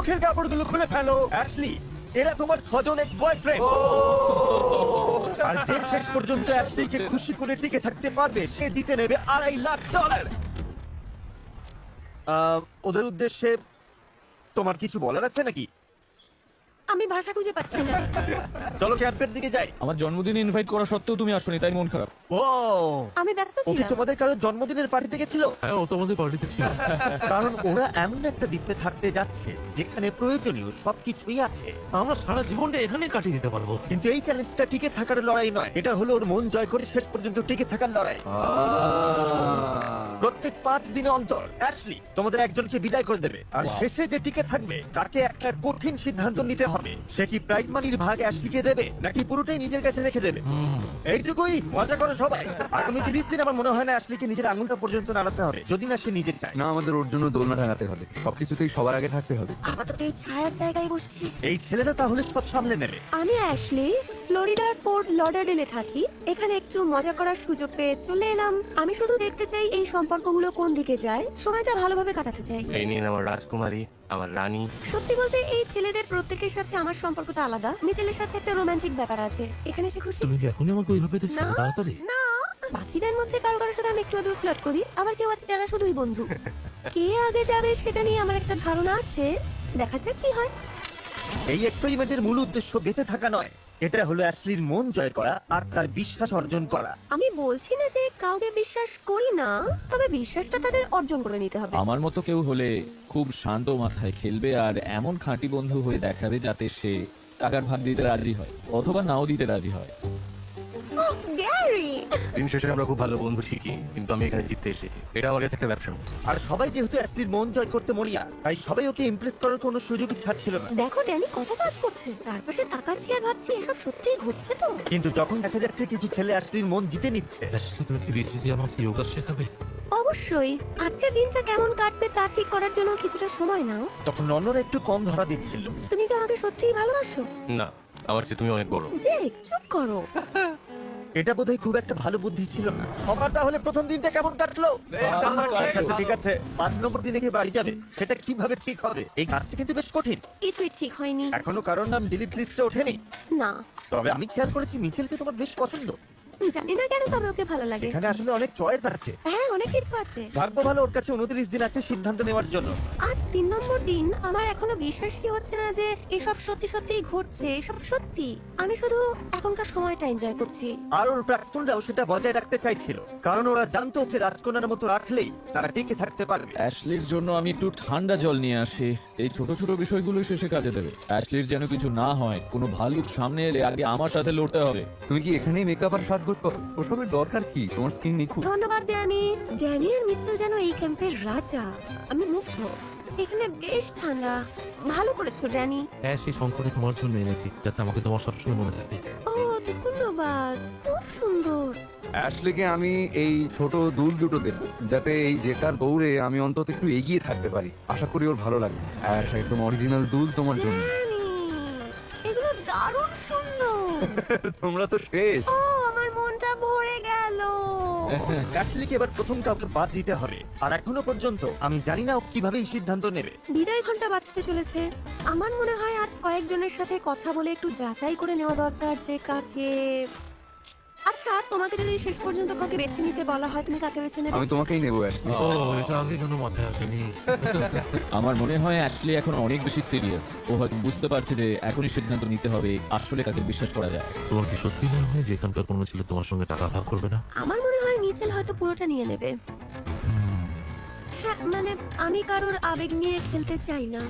মুখের কাপড়গুলো খুলে ফেলো। অ্যাশলি, এরা তোমার 6 জন এক্স বয়ফ্রেন্ড। আর যে শেষ পর্যন্ত অ্যাশলিকে খুশি করে টিকে থাকতে পারবে সে জিতে নেবে $2.5 লাখ। ওদের উদ্দেশ্যে তোমার কিছু বলার আছে নাকি? আমি ভাষা খুঁজে পাচ্ছি না। চলো ক্যাম্পের দিকে যাই। আমার জন্মদিনে ইনভাইট করা সত্ত্বেও তুমি আসোনি, তাই মন খারাপ। ও, আমি ব্যস্ত ও কি ছিলাম। তোমাদের কারো জন্মদিনের পার্টিতে গেছিল? হ্যাঁ, ও তোমাদের পার্টিতে ছিল। কারণ ওরা এমন একটা দ্বীপে থাকতে যাচ্ছে যেখানে প্রয়োজনীয় সবকিছুই আছে। আমরা সারা জীবনটা এখানে কাটিয়ে দিতে পারবো। কিন্তু এই চ্যালেঞ্জটা টিকে থাকার লড়াই নয়, এটা হলো ওর মন জয় করে শেষ পর্যন্ত টিকে থাকার লড়াই। প্রত্যেক 5 দিন অন্তর অ্যাশলি তোমাদের একজনকে বিদায় করে দেবে, আর শেষে যে টিকে থাকবে তাকে একটা কঠিন সিদ্ধান্ত নিতে হবে। সে কি প্রাইজ মানির ভাগ অ্যাশলিকে দেবে নাকি পুরোটাই নিজের কাছে রেখে দেবে? এইটুকুই, মজা করো সবাই। আগামী 30 দিন আমার মনে হয় না অ্যাশলিকে নিজের আঙুলটা পর্যন্ত নাড়াতে হবে, যদি না সে নিজে চায়। না, আমাদের ওর জন্য দোলনা টাঙাতে হবে, সবকিছুতেই সবার আগে থাকতে হবে। আপাতত এই ছায়ার জায়গায় বসছি। এই ছেলেটা তাহলে সব সামলে নেবে। আমি অ্যাশলি, ফ্লোরিডার ফোর্ট লডারডেলে থাকি। এখানে একটু মজা করার সুযোগ পেয়ে চলে এলাম। আমি শুধু দেখতে চাই এই সম্পর্কগুলো কোন দিকে যায়, সময়টা ভালোভাবে কাটাতে চাই। এই নিন আমার রাজকুমারী, আমার রানী। সত্যি বলতে এই ছেলেদের প্রত্যেকের সাথে আমার সম্পর্কটা আলাদা। মিচেলের সাথে একটা রোমান্টিক ব্যাপার আছে। এখানে সে খুশি তুমি কি এখনই আমাকে ওইভাবে দেখছো? না তাড়াতাড়ি। না, বাকিদের মধ্যে কারো কারোর সাথে আমি একটু আধটু ফ্লার্ট করি, আবার কেউ আছে যারা শুধুই বন্ধু। কে আগে যাবে সেটা নিয়ে আমার একটা ধারণা আছে, দেখা যাক কি হয়। এই এক্সপেরিমেন্টের মূল উদ্দেশ্য বেঁচে থাকা নয়, এটা হলো অ্যাশলির মন জয় করা আর তার বিশ্বাস অর্জন করা। আমি বলছি না যে কাউকে বিশ্বাস করি না, তবে বিশ্বাসটা তাদের অর্জন করে নিতে হবে। আমার মতো কেউ হলে খুব শান্ত মাথায় খেলবে আর এমন খাঁটি বন্ধু হয়ে দেখাবে যাতে সে টাকার ভাগ দিতে রাজি হয় অথবা নাও দিতে রাজি হয়। ওহ, গ্যারি! দিন শেষে আমরা খুব ভালো বন্ধু ঠিকই, কিন্তু আমি এখানে জিততে এসেছি। এটা আমার কাছে একটা ব্যবসার মতো। আর সবাই যেহেতু অ্যাশলির মন জয় করতে মরিয়া, তাই সবাই ওকে ইমপ্রেস করার কোনো সুযোগই ছাড়ছিল না। দেখো ড্যানি কত কাজ করছে, তার পাশে তাকাচ্ছি আর ভাবছি এসব সত্যিই ঘটছে তো। কিন্তু যখন দেখা যাচ্ছে কিছু ছেলে অ্যাশলির মন জিতে নিচ্ছে, আজকে তুমি কি বেশি দিয়ে আমাকে যোগা শেখাবে? অবশ্যই আজকের দিনটা কেমন কাটবে তা ঠিক করার জন্য কিছুটা সময় নাও। তখন অন্যরা একটু কম ধরা দিচ্ছিল। তুমি কি আমাকে সত্যিই ভালোবাসো? না, আমার চেয়ে তুমি অনেক বড়। যে চুপ করো। এটা বোধহয় খুব একটা ভালো বুদ্ধি ছিল না। সবার তাহলে প্রথম দিনটা কেমন কাটলো? আচ্ছা আচ্ছা, ঠিক আছে। 5 নম্বর দিনে কি বাড়ি যাবে সেটা কিভাবে ঠিক হবে? এই কাজটা কিন্তু বেশ কঠিন। কিছুই ঠিক হয়নি। এখনো কারোর নাম ডিলিট লিস্টে ওঠেনি। না, তবে আমি খেয়াল করেছি মিচেলকে তোমার বেশ পছন্দ। জানি না কেন, তবে ওকে ভালো লাগে। এখানে আসলে অনেক চয়েস আছে। হ্যাঁ, অনেক কিছু আছে। ভাগ্য ভালো, ওর কাছে 29 দিন আছে সিদ্ধান্ত নেওয়ার জন্য। আজ 3 নম্বর দিন। আমার এখনো বিশ্বাসই হচ্ছে না যে এসব সত্যি সত্যিই ঘটছে। এসব সত্যি। আমি শুধু এখনকার সময়টা এনজয় করছি। আর ওর প্রাক্তনরাও সেটা বজায় রাখতে চাইছিল, কারণ ওরা জানতো ওকে রাজকন্যার মতো রাখলেই তারা টিকে থাকতে পারবে। অ্যাশলির জন্য আমি একটু ঠান্ডা জল নিয়ে আসি, এই ছোট ছোট বিষয়গুলো শেষে কাজে দেবে। অ্যাশলির যেন কিছু না হয়, কোনো ভালুক সামনে এলে আগে আমার সাথে লড়তে হবে। তুমি কি এখানেই মেকআপ আর সাজগোজ করো? ওসবের দরকার কি? তোমার স্কিন নিখুঁত। ধন্যবাদ ড্যানি। ড্যানি আর মিচেল যেন এই ক্যাম্পের রাজা। আমি মুগ্ধ। এখানে বেশ ঠান্ডা। ভালো করেছো ড্যানি। হ্যাঁ, সেই শঙ্করে তোমার জন্য এনেছি, যাতে আমাকে তোমার সবসময় মনে থাকে। ও, ধন্যবাদ। খুব সুন্দর। অ্যাশলিকে আমি এই ছোট দুল দুটো দেব, যাতে এই জেতার দৌড়ে আমি অন্তত একটু এগিয়ে থাকতে পারি। আশা করি ওর ভালো লাগবে। আর একদম অরিজিনাল দুল তোমার জন্য। ড্যানি, এগুলো দারুণ সুন্দর। তোমরা তো শেষ। ও, আমার মনটা ভরে গেল। অ্যাশলিকে এবার প্রথম কাউকে বাদ দিতে হবে, আর এখনো পর্যন্ত আমি জানি না ও কিভাবে এই সিদ্ধান্ত নেবে। বিদায় ঘন্টা বাজতে চলেছে। আমার মনে হয় আজ কয়েকজনের সাথে কথা বলে একটু যাচাই করে নেওয়া দরকার যে কাকে। আচ্ছা, তোমাকে যদি শেষ পর্যন্ত কাকে বেছে নিতে বলা হয়, তুমি কাকে বেছে নেবে? আমি তোমাকেই নেবো অ্যাশলি। ও, এটা আগে কেন মাথায় আসেনি? আমার মনে হয় অ্যাশলি এখন অনেক বেশি সিরিয়াস। ও হয়তো বুঝতে পারছে যে এখনই সিদ্ধান্ত নিতে হবে আসলে কাকে বিশ্বাস করা যায়। তোমার কি সত্যি মনে হয় যে এখানকার কোনো ছেলে তোমার সঙ্গে টাকা ভাগ করবে না? আমার মনে হয় মিচেল হয়তো পুরোটা নিয়ে নেবে। হ্যাঁ, মানে আমি কারোর আবেগ নিয়ে খেলতে চাই না।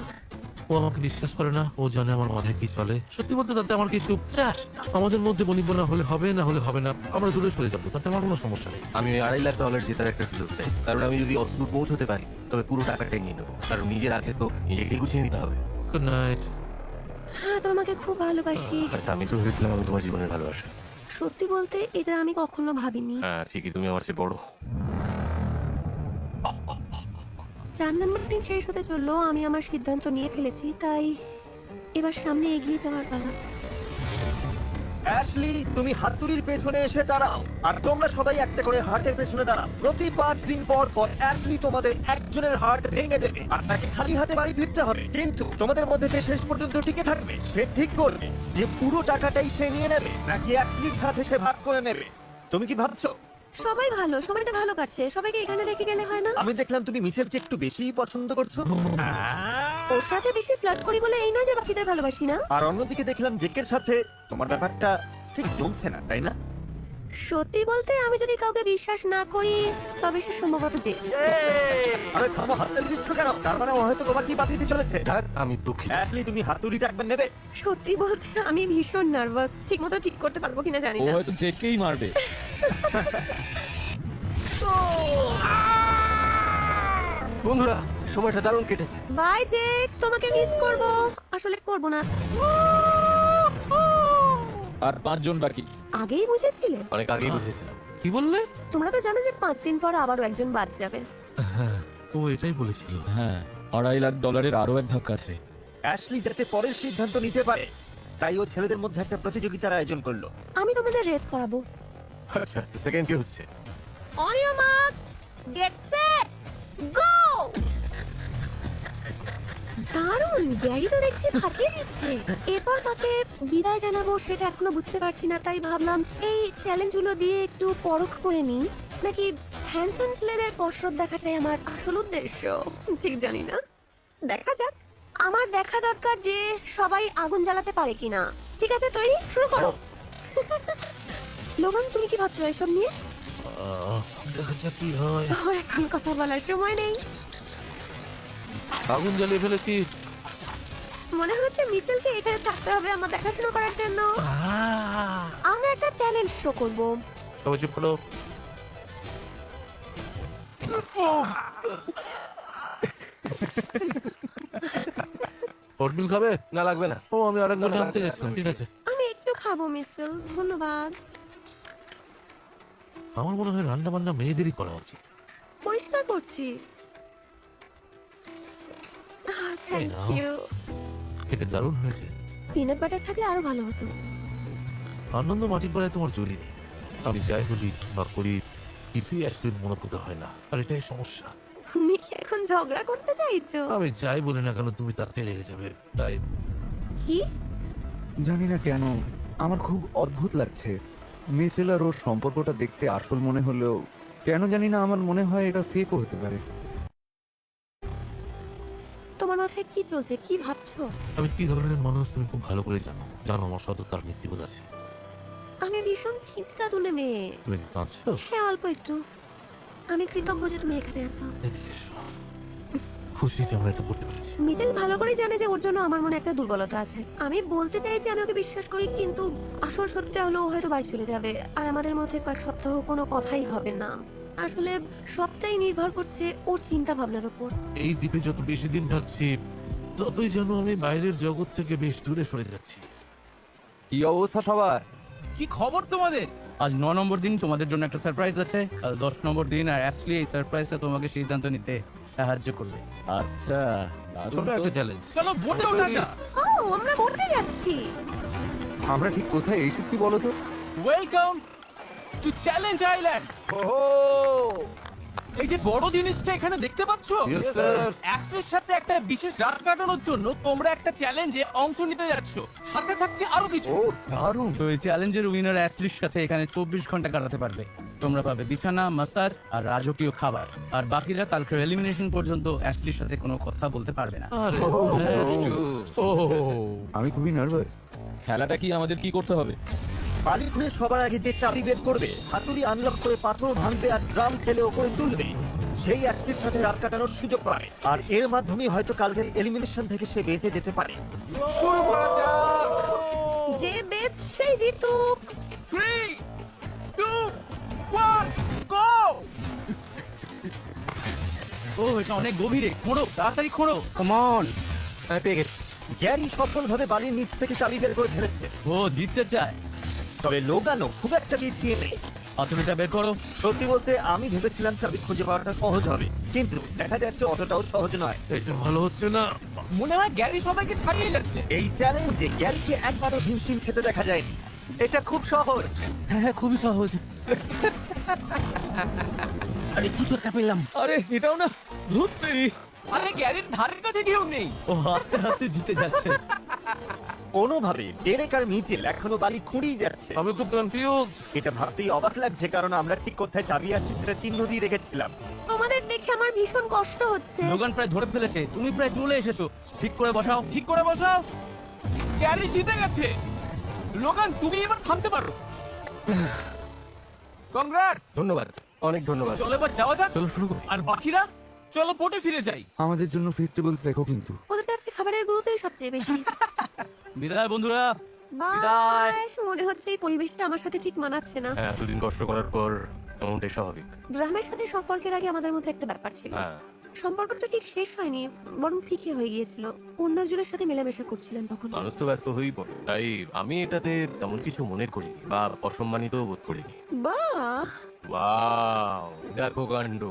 ও আমাকে বিশ্বাস করে না, ও জানে আমার মাথায় কি চলে। সত্যি বলতে তাতে আমার কিছু চাস না। আমাদের মধ্যে বনিব না হলে হবে, না হলে হবে না। আমরা দূরে সরে যাবো, তাতে আমার কোনো সমস্যা নেই। আমি $2.5 লাখ জেতার একটা সুযোগ চাই, কারণ আমি যদি অতদূর পৌঁছতে পারি তবে পুরো টাকাটাই নিয়ে নেবো। কারণ নিজের আগে তো নিজেকেই গুছিয়ে নিতে হবে। Good night. হ্যাঁ, তোমাকে খুব ভালোবাসি। আচ্ছা, আমি তো ভেবেছিলাম আমি তোমার জীবনের ভালোবাসা। সত্যি বলতে এটা আমি কখনো ভাবিনি। হ্যাঁ ঠিকই, তুমি আমার চেয়ে বড়। 4 নম্বর দিন শেষ হতে চললো। আমি আমার সিদ্ধান্ত নিয়ে ফেলেছি, তাই এবার সামনে এগিয়ে যাওয়ার পালা। অ্যাশলি, তুমি হাতুড়ির পেছনে এসে দাঁড়াও আর তোমরা সবাই একটা করে হার্টের পেছনে দাঁড়াও। প্রতি 5 দিন পর পর অ্যাশলি তোমাদের একজনের হার্ট ভেঙে দেবে আর তাকে খালি হাতে বাড়ি ফিরতে হবে। কিন্তু তোমাদের মধ্যে যে শেষ পর্যন্ত টিকে থাকবে সে ঠিক করবে যে পুরো টাকাটাই সে নিয়ে নেবে নাকি অ্যাশলির সাথে সে ভাগ করে নেবে। তুমি কি ভাবছো? সবাই ভালো, সময়টা ভালো কাটছে, সবাইকে এখানে রেখে গেলে হয় না? আমি দেখলাম তুমি মিচেলকে একটু বেশিই পছন্দ করছো। ওর সাথে বেশি ফ্লার্ট করি বলে এই নয় যে বাকিদের ভালোবাসি না। আর অন্যদিকে দেখলাম জেকের সাথে তোমার ব্যাপারটা ঠিক জমছে না, তাই না? সত্যি বলতে আমি যদি কাউকে বিশ্বাস না করি তবে সে সম্ভবত যে। আরে থামো, হাত তালি দিচ্ছ কেন? তার মানে ও হয়তো তোমাকে বাতিল দিতে চলেছে। থাক, আমি দুঃখিত। অ্যাশলি, তুমি হাতুড়িটা একবার নেবে? সত্যি বলতে আমি ভীষণ নার্ভাস, ঠিক মতো ঠিক করতে পারবো কিনা জানি ও না। হয়তো জেকেই মারবে। বন্ধুরা, সময়টা দারুণ কেটেছে। বাই জেক, তোমাকে মিস করব। আসলে করব না। আর 5 জন বাকি। আগেই বুঝেছিলে? অনেক আগেই বুঝেছিলাম। কি বললে? তোমরা তো জানো যে 5 দিন পর আবারও একজন বাদ যাবে। হ্যাঁ, ও এটাই বলেছিল। হ্যাঁ, $2.5 লাখ আরো এক ধাক্কা আছে। অ্যাশলি যাতে পরের সিদ্ধান্ত নিতে পারে তাই ও ছেলেদের মধ্যে একটা প্রতিযোগিতার আয়োজন করলো। আমি তোমাদের রেস করাবো। আচ্ছা, সেকেন্ড কি হচ্ছে? On your marks, get set, go! দারুণ, গ্যারি তো দেখছি ফাটিয়ে দিচ্ছে। এরপর তাকে বিদায় জানাবো সেটা এখনো বুঝতে পারছি না, তাই ভাবলাম এই চ্যালেঞ্জগুলো দিয়ে একটু পরখ করে নিই, নাকি হ্যান্ডসাম ছেলেদের কসরত দেখাটাই আমার আসল উদ্দেশ্য। ঠিক জানি না, দেখা যাক। আমার দেখা দরকার যে সবাই আগুন জ্বালাতে পারে কিনা। ঠিক আছে, তৈরি, শুরু করো। লোগান, তুমি কি ভাবছো এসব নিয়ে? দেখা যাক কি হয়। ওর এখন কথা বলার সময় নেই। আগুন জ্বালিয়ে ফেলেছি। মনে হচ্ছে মিচেলকে এখানে থাকতে হবে আমার দেখাশোনা করার জন্য। আমরা একটা ট্যালেন্ট শো করব। সবাই চুপ করো। ওটমিল খাবে? না, লাগবে না। ও, আমি আরেকবার আনতে গেছিলাম। ঠিক আছে। আমি একটু খাবো মিচেল, ধন্যবাদ। আমার মনে হয় রান্না বান্না মেয়েদেরই করা উচিত। পরিষ্কার করছি। Thank now. ইউ। খেতে দারুণ হয়েছে। পিনাট বাটার থাকলে আরো ভালো হতো। আনন্দ মাটির পাড়ায় তোমার জড়ি নেই। আমি যাই বলি বা করি কিছুই অ্যাক্সিডেন্ট মনোভূত হয় না, আর এটাই সমস্যা। তুমি কি এখন ঝগড়া করতে চাইছো? আমি যাই বলি না কেন তুমি তাতে রেগে যাবে, তাই কি? জানি না কেন আমার খুব অদ্ভুত লাগছে। মিচেল আর ওর সম্পর্কটা দেখতে আসল মনে হলেও কেন জানি না আমার মনে হয় এটা ফেকও হতে পারে। তোমার মাথায় কি চলছে, কি ভাবছো? আমি কি ধরনের মানুষ তুমি খুব ভালো করে জানো। জানো আমার সততার নীতিবোধ আছে। আমি ভীষণ ছিচকা তুলে মেয়ে। তুমি কি কাঁদছো? হ্যাঁ, অল্প একটু। আমি কৃতজ্ঞ যে তুমি এখানে আছো। এদিকে এসো। খুশি যে আমরা এটা করতে পেরেছি। মিতেল ভালো করে জানে যে ওর জন্য আমার মনে একটা দুর্বলতা আছে। আমি বলতে চাইছি আমি ওকে বিশ্বাস করি, কিন্তু আসল সত্যিটা হলো ও হয়তো বাড়ি চলে যাবে আর আমাদের মধ্যে কয়েক সপ্তাহ কোনো কথাই হবে না। আসলে সবটাই নির্ভর করছে ওর চিন্তা ভাবনার উপর। এই দ্বীপে যত বেশি দিন থাকছি ততই যেন আমি বাইরের জগৎ থেকে বেশ দূরে সরে যাচ্ছি। কি অবস্থা সবার? কি খবর তোমাদের? আজ 9 নম্বর দিন, তোমাদের জন্য একটা সারপ্রাইজ আছে। কাল 10 নম্বর দিন, আর অ্যাশলি এই সারপ্রাইজটা তোমাকে সিদ্ধান্ত নিতে সাহায্য করবে। আচ্ছা, ছোট দারুণ তো। একটা চ্যালেঞ্জ। চলো বোটে ওঠা যাক। ও, আমরা ঘুরতে যাচ্ছি। আমরা ঠিক কোথায় এসেছি বলো তো? Welcome to challenge island. এই যে বড় জিনিসটা এখানে দেখতে পাচ্ছ, Yes, sir. অ্যাশলির সাথে একটা বিশেষ রাত কাটানোর জন্য তোমরা একটা চ্যালেঞ্জে অংশ নিতে যাচ্ছ। সাথে থাকছে আরো কিছু। ও দারুণ। তো এই চ্যালেঞ্জের উইনার অ্যাশলির সাথে এখানে 24 ঘন্টা কাটাতে পারবে। তোমরা পাবে বিছানা, মাসাজ আর রাজকীয় খাবার। আর বাকিরা কালকের এলিমিনেশন পর্যন্ত অ্যাশলির সাথে কোনো কথা বলতে পারবে না। আরে ও আমি খুবই নার্ভাস। খেলাটা কি আমাদের কি করতে হবে? বালি খুলে সবার আগে যে চাবি বের করবে, হাতুড়ি আনলক করে পাথর ভাঙবে আর ড্রাম খেলে ওপরে তুলবে, সেই অ্যাশলির সাথে রাত কাটানোর সুযোগ পায়। আর এর মাধ্যমেই হয়তো কালকের এলিমিনেশন থেকে সে বেঁচে যেতে পারে। শুরু করা যাক। যে বেস্ট সেই জিতুক। 3, 2, 1, গো! ও, এটা অনেক গভীরে। খোঁড়ো, তাড়াতাড়ি খোঁড়ো। Come on. আমি পেয়ে গেছি। গ্যারি সফলভাবে বালির নিচ থেকে চাবি বের করে ফেলেছে, ও জিততে চায়। তবে লোগানো খুব একটা পিছিয়ে নেই। হাতুড়িটা বের করো। সত্যি বলতে আমি ভেবেছিলাম চাবি খুঁজে পাওয়াটা সহজ হবে, কিন্তু দেখা যাচ্ছে অতটাও সহজ নয়। এটা ভালো হচ্ছে না। মনে হয় গ্যারি সবাইকে ছাড়িয়ে যাচ্ছে। এই চ্যালেঞ্জে গ্যারিকে একবারও হিমশিম খেতে দেখা যায়নি। এটা খুব সহজ। হ্যাঁ খুবই সহজ। আরে কিছু একটা পেলাম। আরে এটাও না, ধুত তেরি। আরে গ্যারির ধারের কাছে কেউ নেই। ও আস্তে আস্তে জিতে যাচ্ছে। কোনোভাবে ডেরেক আর মিচেল এখনো বাড়ি খুঁড়িয়ে যাচ্ছে। আমি খুব কনফিউজড। এটা ভাবতেই অবাক লাগছে, কারণ আমরা ঠিক কোথায় চাবি আছে সেটা চিহ্ন দিয়ে রেখেছিলাম। তোমাদের দেখে আমার ভীষণ কষ্ট হচ্ছে। লোগান প্রায় ধরে ফেলেছে, তুমি প্রায় চলে এসেছো। ঠিক করে বসাও। ঠিক করে বসাও। গ্যারি জিতে গেছে। লোগান তুমি এবার থামতে পারো। কংগ্রাটস। ধন্যবাদ, অনেক ধন্যবাদ। চলো এবার যাওয়া যাক। চলো শুরু করো। আর বাকিরা চলো পোর্টে ফিরে যাই। আমাদের জন্য ফেস্টিভ্যালস রেখো কিন্তু। ওদের কাছে খাবারের গুরুত্বই সবচেয়ে বেশি। বিদায় বন্ধুরা। বাই। মনে হচ্ছে এই পরিবেশটা আমার সাথে ঠিক মানাচ্ছে না। হ্যাঁ, এতদিন কষ্ট করার পর এমনটাই স্বাভাবিক। গ্রামের সাথে সম্পর্কের আগে আমাদের মধ্যে একটা ব্যাপার ছিল। হ্যাঁ। সম্পর্কটা ঠিক শেষ হয়নি, বরং ফিকে হয়ে গিয়েছিল। অন্য একজনের সাথে মেলামেশা করছিলেন তখন। মানুষ তো ব্যস্ত হয়েই পড়ে, তাই আমি এটাতে তেমন কিছু মনে করিনি বা অসম্মানিত বোধ করিনি। বাহ, ওয়াও, দেখো কাণ্ড।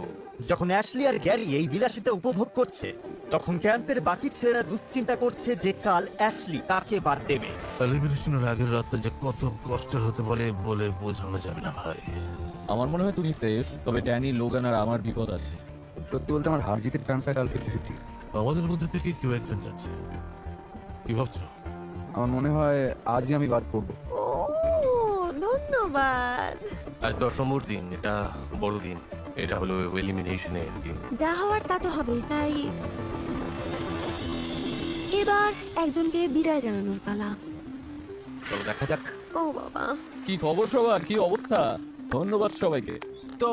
যখন অ্যাশলি আর গ্যারি এই বিলাসিতা উপভোগ করছে, তখন ক্যাম্পের বাকি ছেলেরা দুশ্চিন্তা করছে যে কাল অ্যাশলি তাকে বাদ দেবে। এলিমিনেশনের আগের রাতটা যে কত কষ্টের হতে পারে বলে বোঝানো যাবে না ভাই। আমার মনে হয় তুমি সেফ, তবে ড্যানি, লোগান আর আমার বিপদ আছে। সত্যি বলতে আমার হার জিতের চান্সটা কাল 50-50। আমাদের মধ্যে থেকে কেউ একজন যাচ্ছে। কি ভাবছো? আমার মনে হয় আজই আমি বাদ করবো। ও ধন্যবাদ। আজ 10 নম্বর দিন, এটা বড় দিন। এটা হলো এলিমিনেশনের দিন। যা হওয়ার তা তো হবেই, তাই এবার একজনকে বিদায় জানানোর পালা। চলো দেখা যাক। ও বাবা, কি খবর সবার, কি অবস্থা? ধন্যবাদ সবাইকে। তো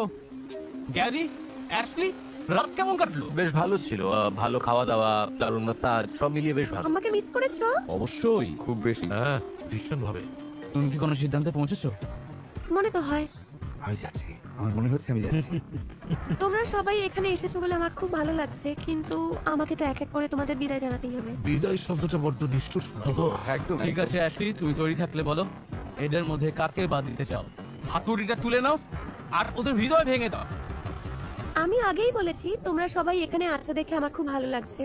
গ্যারি, অ্যাশলি, রাত কেমন কাটলো? বেশ ভালো ছিল, ভালো খাওয়া দাওয়া, দারুণ মাসাজ, সব মিলিয়ে বেশ ভালো। আমাকে মিস করেছো? অবশ্যই। খুব বেশি। হ্যাঁ, ভীষণ ভাবে। তুমি কি কোনো সিদ্ধান্তে পৌঁছেছো? মনে তো হয়। আমি যাচ্ছি, আমার মনে হচ্ছে আমি যাচ্ছি। তোমরা সবাই এখানে এসেছো বলে আমার খুব ভালো লাগছে, কিন্তু আমাকে তো এক এক করে তোমাদের বিদায় জানাতেই হবে। বিদায় শব্দটা বড্ড নিষ্ঠুর শোনালো। একদম ঠিক আছে অ্যাশলি, তুমি তৈরি থাকলে বলো এদের মধ্যে কাকে বাদ দিতে চাও। হাতুড়িটা তুলে নাও আর ওদের হৃদয় ভেঙে দাও। আমি আগেই বলেছি তোমরা সবাই এখানে আছো দেখে আমার খুব ভালো লাগছে।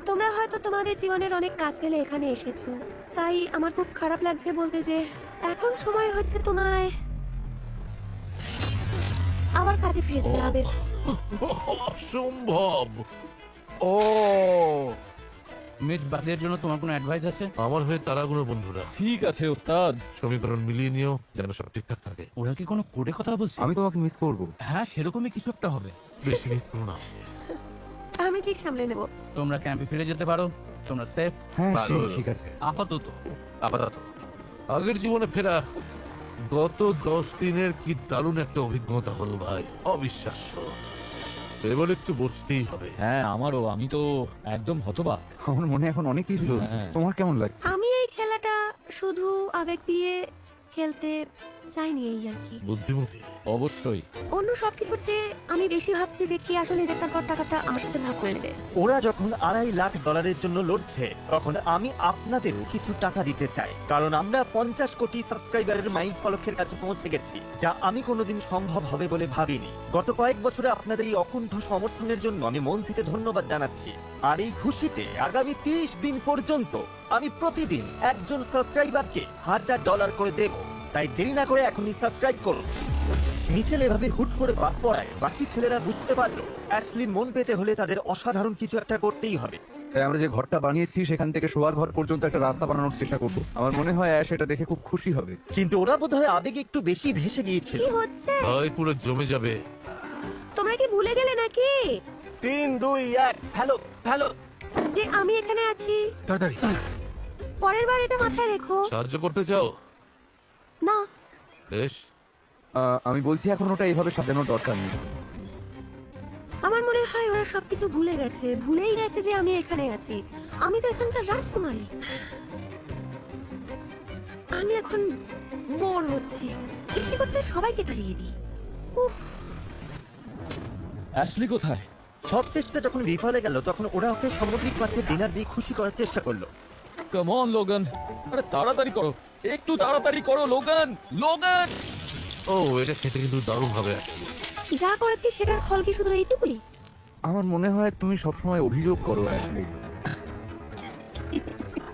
তোমরা হয়তো তোমাদের জীবনের অনেক কাজ ফেলে এখানে এসেছো, তাই আমার খুব খারাপ লাগছে বলতে যে এখন সময় হচ্ছে তোমায় আবার কাজে ফিরে যেতে হবে। অসম্ভব। ও মিট বাদের জন্য তোমার কোনো অ্যাডভাইস আছে? আমার হয়ে তারাগুলো বন্ধুরা ঠিক আছে ওস্তাদ। সমীকরণ মিলিয়ে নিও যেন সব ঠিকঠাক থাকে। ওরা কি কোনো কোডে কথা বলছে? আমি তোমাকে মিস করবো। হ্যাঁ সেরকমই কিছু একটা হবে। বেশি মিস করো না। আমি ঠিক সামলে নেব। তোমরা ক্যাম্পে ফিরে যেতে পারো, তোমরা সেফ হ্যাঁ ভালো হলো। ঠিক আছে। আপাতত। আপাতত আগের জীবনে ফেরা গত 10 দিনের কি দারুণ একটা অভিজ্ঞতা হলো ভাই, অবিশ্বাস্য। এবার একটু বসতেই হবে। হ্যাঁ আমারও, আমি তো একদম হতবাক। আমার মনে এখন অনেক কিছু চলছে। হ্যাঁ। তোমার কেমন লাগছে? আমি এই খেলাটা শুধু আবেগ দিয়ে খেলতে চাইনি, এই আর কি। বুদ্ধিমতী। অবশ্যই। অন্য সবকিছুর চেয়ে আমি বেশি ভাবছি যে কি আসলে জেতার পর টাকাটা আমার সাথে ভাগ করে নেবে। ওরা যখন $2.5 লাখ জন্য লড়ছে, তখন আমি আপনাদেরও কিছু টাকা দিতে চাই, কারণ আমরা 50 কোটি সাবস্ক্রাইবারের মাইল ফলকের কাছে পৌঁছে গেছি, যা আমি কোনোদিন সম্ভব হবে বলে ভাবিনি। গত কয়েক বছরে আপনাদের এই অকুণ্ঠ সমর্থনের জন্য আমি মন থেকে ধন্যবাদ জানাচ্ছি। আর এই খুশিতে আগামী 30 দিন পর্যন্ত আমি প্রতিদিন একজন সাবস্ক্রাইবারকে $1000 করে দেব। তাই দেরি না করে এখনই সাবস্ক্রাইব করুন। মিচেল এভাবে হুট করে বাদ পড়ায় বাকি ছেলেরা বুঝতে পারলো অ্যাশলির মন পেতে হলে তাদের অসাধারণ কিছু একটা করতেই হবে। তাই আমরা যে ঘরটা বানিয়েছি সেখান থেকে শোয়ার ঘর পর্যন্ত একটা রাস্তা বানানোর চেষ্টা করবো। আমার মনে হয় অ্যাশ এটা দেখে খুব খুশি হবে। কিন্তু ওরা বোধহয় আবেগে একটু বেশি ভেসে গিয়েছিল। কি হচ্ছে? ভাই পুরো জমে যাবে। তোমরা কি ভুলে গেলে নাকি 3, 2, 1, হ্যালো হ্যালো। যে আমি এখানে আছি? তাড়াতাড়ি। পরের বার এটা মাথায় রেখো। সাহায্য করতে চাও? না, বেশ। আমি বলছি এখন ওটা এইভাবে সাজানোর দরকার নেই। আমার মনে হয় ওরা সবকিছু ভুলে গেছে, ভুলেই গেছে যে আমি এখানে আছি। আমি তো এখানকার রাজকুমারী। আমি এখন বোর হচ্ছি, ইচ্ছে করছে সবাইকে তাড়িয়ে দিই। উফ, অ্যাশলি কোথায়? সব চেষ্টা যখন বিফলে গেল, তখন ওরা ওকে সামুদ্রিক মাছের ডিনার দিয়ে খুশি করার চেষ্টা করলো। কাম অন লোগান, আরে তাড়াতাড়ি করো, একটু তাড়াতাড়ি করো লোগান। লোগান! ও এটা খেতে কিন্তু দারুণ ভাবে আছে। যা করেছি সেটার ফল কি শুধু এইটুকুই? আমার মনে হয় তুমি সবসময় অভিযোগ করো অ্যাশলি।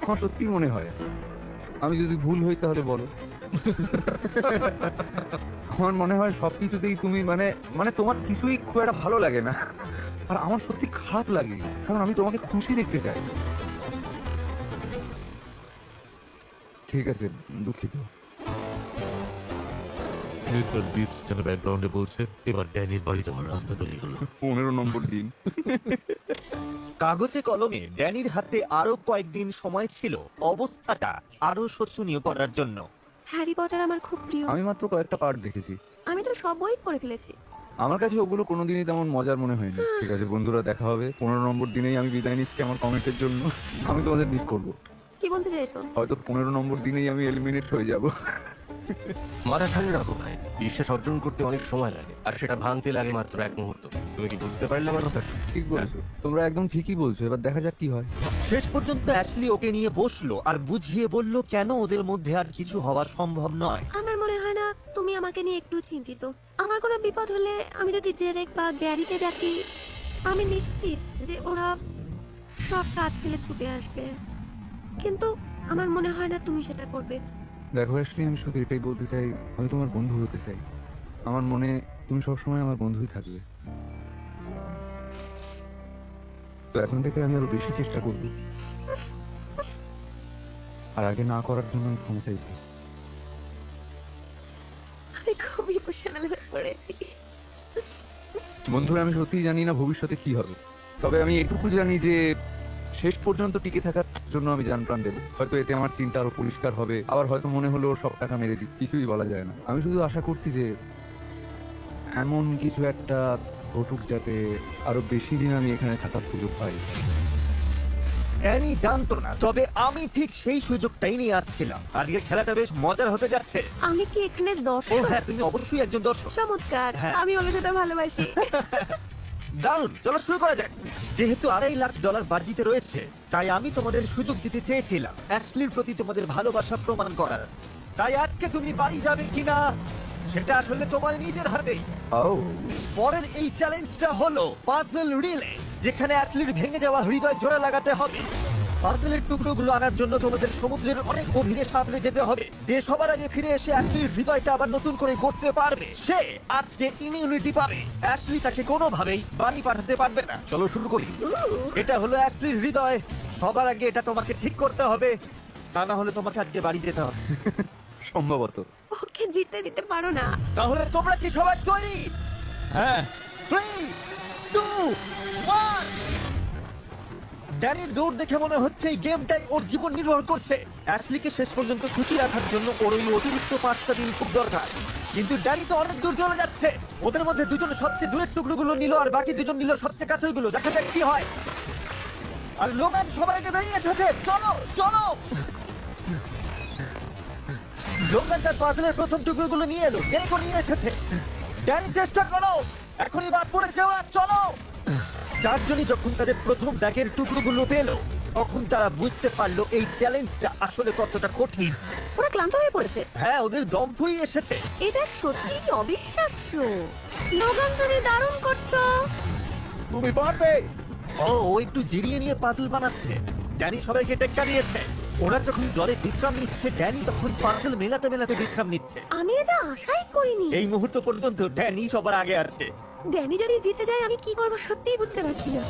আমার সত্যি মনে হয়। আমি যদি ভুল হই তাহলে বলো। আমার মনে হয় সবকিছুতেই তুমি মানে তোমার কিছুই খুব একটা ভালো লাগে না, আর আমার সত্যি খারাপ লাগে, কারণ আমি তোমাকে খুশি দেখতে চাই। ঠিক আছে, দুঃখিত। মিস্টার বিস্ট যেন ব্যাকগ্রাউন্ডে বলছে, এবার ড্যানির বাড়িতে আমার রাস্তা তৈরি হলো। 15 নম্বর দিন। কাগজে কলমে ড্যানির হাতে আরো কয়েকদিন সময় ছিল অবস্থাটা আরো শোচনীয় করার জন্য। হ্যারি পটার আমার খুব প্রিয়। আমি মাত্র কয়েকটা পার্ট দেখেছি, আমি তো সব বই পড়ে ফেলেছি। আমার কাছে ওগুলো কোনোদিনই তেমন মজার মনে হয়নি। ঠিক আছে বন্ধুরা, দেখা হবে। 15 নম্বর দিনেই আমি বিদায় নিচ্ছি আমার কমেন্টের জন্য। আমি তোমাদের মিস করবো। কি বলতে চাইছো? হয়তো 15 নম্বর দিনেই আমি এলিমিনেট হয়ে যাব। মাথা ঠান্ডা রাখো ভাই, বিশ্বাস অর্জন করতে অনেক সময় লাগে, আর সেটা ভাঙতে লাগে মাত্র 1 মুহূর্ত। তুমি কি বুঝতে পারলে আমার কথা? ঠিক বলছো, তোমরা একদম ঠিকই বলছো। এবার দেখা যাক কি হয়। শেষ পর্যন্ত অ্যাশলি ওকে নিয়ে বসলো আর বুঝিয়ে বলল কেন ওদের মধ্যে আর কিছু হওয়া সম্ভব নয়। আমার মনে হয় না তুমি আমাকে নিয়ে একটু চিন্তিত। আমার কোনো বিপদ হলে আমি যদি জেরেক বা গ্যারিকে ডাকি, আমি নিশ্চিত যে ওরা সব কাজ ফেলে ছুটে আসবে। কিন্তু আমার মনে হয় না তুমি সেটা করবে। দেখো অ্যাশলি, আমি শুধু এটাই বলতে চাই, আমি তোমার বন্ধু হতে চাই। আমার মনে তুমি সবসময় আমার বন্ধুই থাকবে। তো এখন থেকে আমি আরো বেশি চেষ্টা করব, আর আগে না করার জন্য আমি ক্ষমা চাইছি। আমি খুব ইমোশনাল হয়ে পড়েছি। বন্ধুরা, আমি সত্যিই জানি না ভবিষ্যতে কি হবে, তবে আমি এটুকু জানি যে শেষ পর্যন্ত টিকে থাকার জন্য আমি জান প্রাণ দেবো। হয়তো এতে আমার চিন্তা আরো পরিষ্কার হবে, আবার হয়তো মনে হলো ওর সব টাকা মেরে দিই, কিছুই বলা যায় না। আমি শুধু আশা করছি যে এমন কিছু একটা ঘটুক যাতে আরো বেশি দিন আমি এখানে থাকার সুযোগ পাই। ড্যানি জানতো না, তবে আমি ঠিক সেই সুযোগটাই নিয়ে আসছিলাম। আজকের খেলাটা বেশ মজার হতে যাচ্ছে। আমি কি এখানে ও দর্শক? হ্যাঁ, তুমি অবশ্যই একজন দর্শক। চমৎকার, হ্যাঁ। আমি অভিনেতা ভালোবাসি। দারুণ, চলো শুরু করা যাক। যেহেতু $2.5 লাখ বাজিতে রয়েছে, তাই আমি তোমাদের সুযোগ দিতে চেয়েছিলাম অ্যাশলির প্রতি তোমাদের ভালোবাসা প্রমাণ করার। তাই আজকে তুমি বাড়ি যাবে কিনা সেটা আসলে তোমার নিজের হাতেই। ও পরের এই চ্যালেঞ্জটা হলো পাজল রিলে, যেখানে অ্যাশলির ভেঙে যাওয়া হৃদয় জোড়া লাগাতে হবে। পাজলের টুকরোগুলো আনার জন্য তোমাদের সমুদ্রের অনেক গভীরে সাঁতরে যেতে হবে। যে সবার আগে ফিরে এসে অ্যাশলির হৃদয়টা আবার নতুন করে গড়তে পারবে, সে আজকে ইমিউনিটি পাবে। অ্যাশলি তাকে কোনোভাবেই বাড়ি পাঠাতে পারবে না। চলো শুরু করি। এটা হলো অ্যাশলির হৃদয়। সবার আগে এটা তোমাকে ঠিক করতে হবে, তা না হলে তোমাকে আজকে বাড়ি যেতে হবে। সম্ভবত। ওকে জিততে দিতে পারো না। তাহলে তোমরা কি সবাই তৈরি? হ্যাঁ, 3, 2, 1। ড্যানির দৌড় দেখে মনে হচ্ছে এই গেমটাই ওর জীবন নির্ভর করছে। অ্যাশলিকে শেষ পর্যন্ত খুশি রাখার জন্য ওর ওই অতিরিক্ত 5টা দিন খুব দরকার। কিন্তু ড্যানি তো অনেক দূর চলে যাচ্ছে। ওদের মধ্যে দুজন সবচেয়ে দূরের টুকরোগুলো নিল আর বাকি দুজন নিল সবচেয়ে কাছেরগুলো। দেখা যাক কি হয়। আর লোগান সবাইকে বেরিয়ে এসেছে। চলো চলো। লোগান তার পাজলের প্রথম টুকরোগুলো নিয়ে এলো, ডেরেকও নিয়ে এসেছে। ড্যানি চেষ্টা করো, এখনই বাদ পড়েছে ওরা। চলো। চারজনই যখন তাদের প্রথম ব্যাগের টুকরোগুলো পেল, তখন তারা বুঝতে পারলো এই চ্যালেঞ্জটা আসলে কতটা কঠিন। ওরা ক্লান্ত হয়ে পড়েছে। হ্যাঁ, ওদের দম ফুরিয়ে এসেছে। এটা সত্যি অবিশ্বাস্য। লোগান, তুমি দারুণ করছো। তুমি পারবে। ও একটু জিরিয়ে নিয়ে পাজল বানাচ্ছে। ড্যানি সবাইকে টেক্কা দিয়েছে। ওরা যখন জলে বিশ্রাম নিচ্ছে, ড্যানি তখন পাজল মেলাতে মেলাতে বিশ্রাম নিচ্ছে। আমি এটা আশাই করিনি। এই মুহূর্ত পর্যন্ত ড্যানি সবার আগে আছে। ড্যানি যদি জিতে যায় আমি কি করবো সত্যিই বুঝতে পারছি না।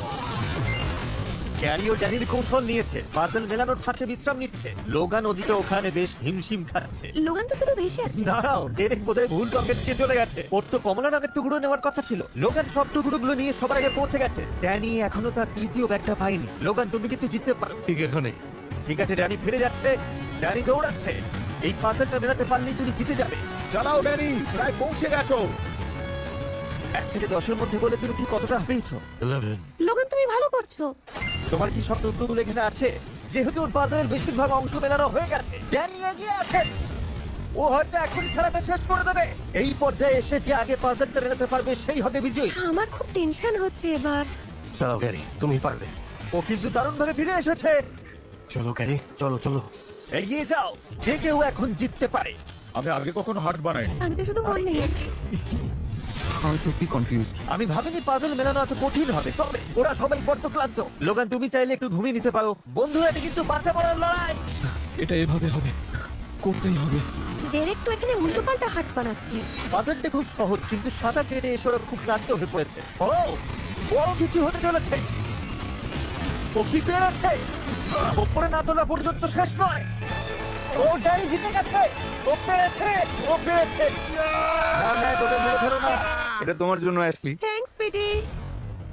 ক্যারিও ড্যানির কৌশল নিয়েছে, পাজল মেলানোর ফাঁকে বিশ্রাম নিচ্ছে। লোগান ওদিকে ওখানে বেশ হিমশিম খাচ্ছে। লোগান তো শুধু ভেসে আছে। দাঁড়াও, ডেরেক বোধহয় ভুল রকেট দিয়ে চলে গেছে। ওর তো কমলা রঙের টুকরো নেওয়ার কথা ছিল। লোগান সব টুকরোগুলো নিয়ে সবার আগে পৌঁছে গেছে। ড্যানি এখনো তার তৃতীয় ব্যাগটা পায়নি। লোগান, তুমি কিন্তু জিততে পারো। ঠিক এখানে। ঠিক আছে, ড্যানি ফিরে যাচ্ছে। ড্যানি দৌড়াচ্ছে। এই পাজলটা মেলাতে পারলেই তুমি জিতে যাবে। চালাও ড্যানি, প্রায় পৌঁছে গেছো। 1 থেকে 10-এর মধ্যে বলে তুমি কি কতটা পেয়েছো? 11। লোগান, তুমি ভালো করছো। তোমার কি সব টুকরোগুলো এখানে আছে? যেহেতু ওর পাজলের বেশিরভাগ অংশ মেলানো হয়ে গেছে, ড্যানি এগিয়ে আছে। ও হয়তো এখনই খেলাটা শেষ করে দেবে। এই পর্যায়ে এসে যে আগে পাজলটা মেলাতে পারবে সেই হবে বিজয়ী। আমার খুব টেনশন হচ্ছে এবার। চলো গ্যারি, তুমি পারবে। ও কিন্তু দারুণ ভাবে ফিরে এসেছে। চলো গ্যারি, চলো চলো। এগিয়ে যাও, যে কেউ এখন জিততে পারে। আমি আগে কখনো হাট বানাইনি। আমি তো শুধু মন ভেঙেছি। আমি সত্যি কনফিউজড। আমি ভাবিনি পাজল মেলানো এত কঠিন হবে, তবে ওরা সবাই বড্ড ক্লান্ত। লোগান, তুমি চাইলে একটু ঘুমিয়ে নিতে পারো। বন্ধুরা, এটা কিন্তু বাঁচা মরার লড়াই। এটা এভাবে হবে, করতেই হবে। ডেরেক তো এখানে উল্টো পাল্টা হাট বানাচ্ছে। পাজলটা খুব সহজ, কিন্তু সাঁতার কেটে এসে ওরা খুব ক্লান্ত হয়ে পড়েছে। ও, বড় কিছু হতে চলেছে। ও কি পেরেছে? ওপরে না তোলা পর্যন্ত শেষ নয়। ও ড্যানি জিতে গেছে। ও পেরেছে, ও পেরেছে। না না, তোকে মেরে ফেলো না। এটা তোমার জন্য অ্যাশলি। থ্যাঙ্কস সুইটি।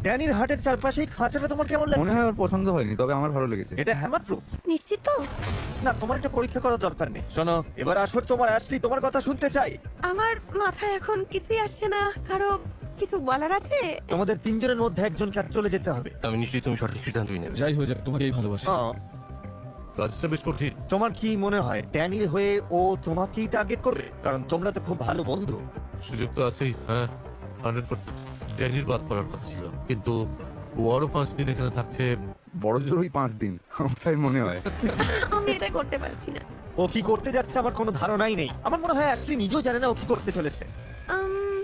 ড্যানির হাটের চারপাশে এই খাঁচাটা তোমার কেমন মনে লাগছে? হয় আমার পছন্দ হয়নি, তবে আমার ভালো লেগেছে। এটা হ্যামার প্রুফ। নিশ্চিত তো? না, তোমার এটা পরীক্ষা করার দরকার নেই। শোনো, এবার আসর তোমার। অ্যাশলি, তোমার কথা শুনতে চাই। আমার মাথায় এখন কিছুই আসছে না। কারো কিছু বলার আছে? তোমাদের তিনজনের মধ্যে একজনকে আর চলে যেতে হবে। আমি নিশ্চিত তুমি সঠিক সিদ্ধান্তই নেবে। যাই হয়ে যাক, তোমাকেই ভালোবাসি। হ্যাঁ, কাজটা বেশ কঠিন। তোমার কি মনে হয় ড্যানির হয়ে ও তোমাকেই টার্গেট করবে? কারণ তোমরা তো খুব ভালো বন্ধু। সুযোগ তো আছেই, হ্যাঁ 100%। ড্যানির বাদ পড়ার কথা ছিল, কিন্তু ও আরো 5 দিন এখানে থাকছে। বড় জোরই 5 দিন, আমার তাই মনে হয়। আমি এটা করতে পারছি না। ও কি করতে যাচ্ছে আমার কোনো ধারণাই নেই। আমার মনে হয় অ্যাশলি নিজেও জানে না ও কি করতে চলেছে। উম,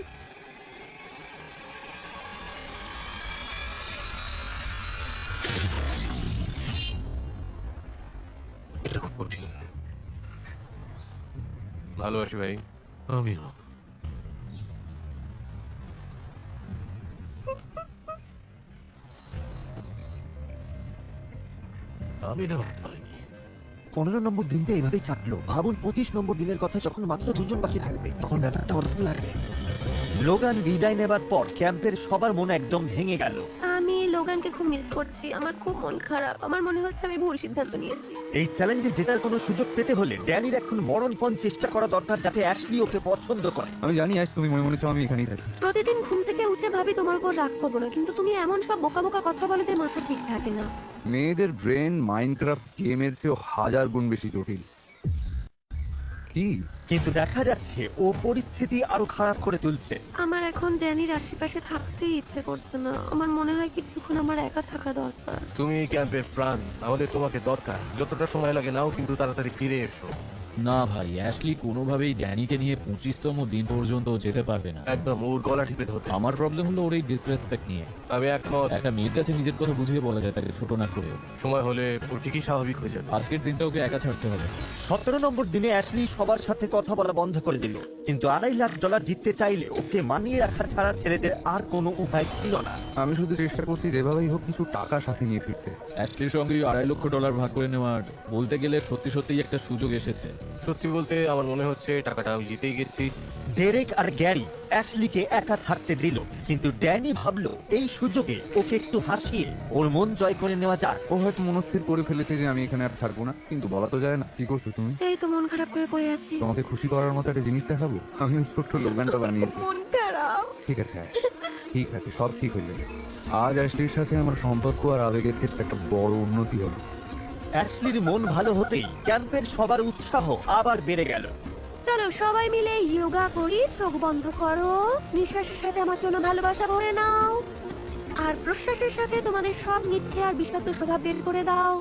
এটা খুব কঠিন। ভালোবাসি ভাই। আমিও। আমি এটা ভাবতে পারিনি। 15 নম্বর দিনটা এইভাবেই কাটলো। ভাবুন 25 নম্বর দিনের কথা যখন মাত্র 2 জন বাকি থাকবে, তখন ব্যাপারটা অদ্ভুত লাগবে। লোগান বিদায় নেবার পর ক্যাম্পের সবার মন একদম ভেঙে গেল। আমি লোগানকে খুব মিস করছি। আমার খুব মন খারাপ। আমার মনে হচ্ছে আমি ভুল সিদ্ধান্ত নিয়েছি। এই চ্যালেঞ্জে জেতার কোনো সুযোগ পেতে হলে ড্যানির এখন মরণপণ চেষ্টা করা দরকার, যাতে অ্যাশলি ওকে পছন্দ করে। আমি জানি আজ তুমি মনে মনে চাও আমি এখানেই থাকি। প্রতিদিন ঘুম থেকে উঠে ভাবি তোমার উপর রাগ করবো না, কিন্তু তুমি এমন সব বোকা বোকা কথা বলে যে মাথা ঠিক থাকে না। মেয়েদের ব্রেন মাইনক্রাফট গেমের চেয়েও 1000 গুণ বেশি জটিল। কি? কিন্তু দেখা যাচ্ছে ও পরিস্থিতি আরো খারাপ করে তুলছে। আমার এখন ড্যানির আশেপাশে থাকতেই ইচ্ছে করছে না। আমার মনে হয় কিছুক্ষণ আমার একা থাকা দরকার। তুমি এই ক্যাম্পের প্রাণ, আমাদের তোমাকে দরকার। যতটা সময় লাগে নাও, কিন্তু তাড়াতাড়ি ফিরে এসো। না ভাই, অ্যাশলি কোনোভাবেই ড্যানিকে নিয়ে 25তম দিন পর্যন্ত যেতে পারবে না। একদম ওর গলা টিপে ধরতে। আমার প্রবলেম হলো ওর এই ডিসরেসপেক্ট নিয়ে। আমি একমত। একটা মেয়ের কাছে নিজের কথা বুঝিয়ে বলা যায়, তাকে ছোট না করে। সময় হলে ও ঠিকই স্বাভাবিক হয়ে যাবে। আজকের দিনটা ওকে একা ছাড়তে হবে। 17 নম্বর দিনে অ্যাশলি সবার সাথে কথা বলা বন্ধ করে দিল, কিন্তু $2.5 লাখ জিততে চাইলে ওকে মানিয়ে রাখা ছাড়া ছেলেদের আর কোনো উপায় ছিল না। আমি শুধু চেষ্টা করছি যেভাবেই হোক কিছু টাকা সাথে নিয়ে ফিরতে। অ্যাশলির সঙ্গে $2.5 লক্ষ ভাগ করে নেওয়ার বলতে গেলে সত্যি সত্যিই একটা সুযোগ এসেছে। সত্যি বলতে আমার মনে হচ্ছে টাকাটা আমি জিতেই গেছি। ডেরেক আর গ্যারি অ্যাশলিকে একা থাকতে দিল, কিন্তু ড্যানি ভাবলো এই সুযোগে ওকে একটু হাসিয়ে ওর মন জয় করে নেওয়া যাক। ও হয়তো মনস্থির করে ফেলেছে যে আমি এখানে আর থাকবো না, কিন্তু বলা তো যায় না। কি করছো তুমি? এই তো মন খারাপ করে পড়ে আছি। তোমাকে খুশি করার মতো একটা জিনিস দেখাবো। আমি ওই ছোট্ট লোগানটা বানিয়েছি। মন খারাপ। ঠিক আছে, ঠিক আছে, সব ঠিক হয়ে যাবে। আজ অ্যাশলির সাথে আমার সম্পর্ক আর আবেগের ক্ষেত্রে একটা বড় উন্নতি হবে। অ্যাশলির মন ভালো হতেই ক্যাম্পের সবার উৎসাহ আবার বেড়ে গেল। চলো সবাই মিলে যোগা করি। চোখ বন্ধ করো, নিঃশ্বাসের সাথে আমার জন্য ভালোবাসা ভরে নাও, আর প্রশ্বাসের সাথে তোমাদের সব মিথ্যে আর বিষাক্ত স্বভাব বের করে দাও।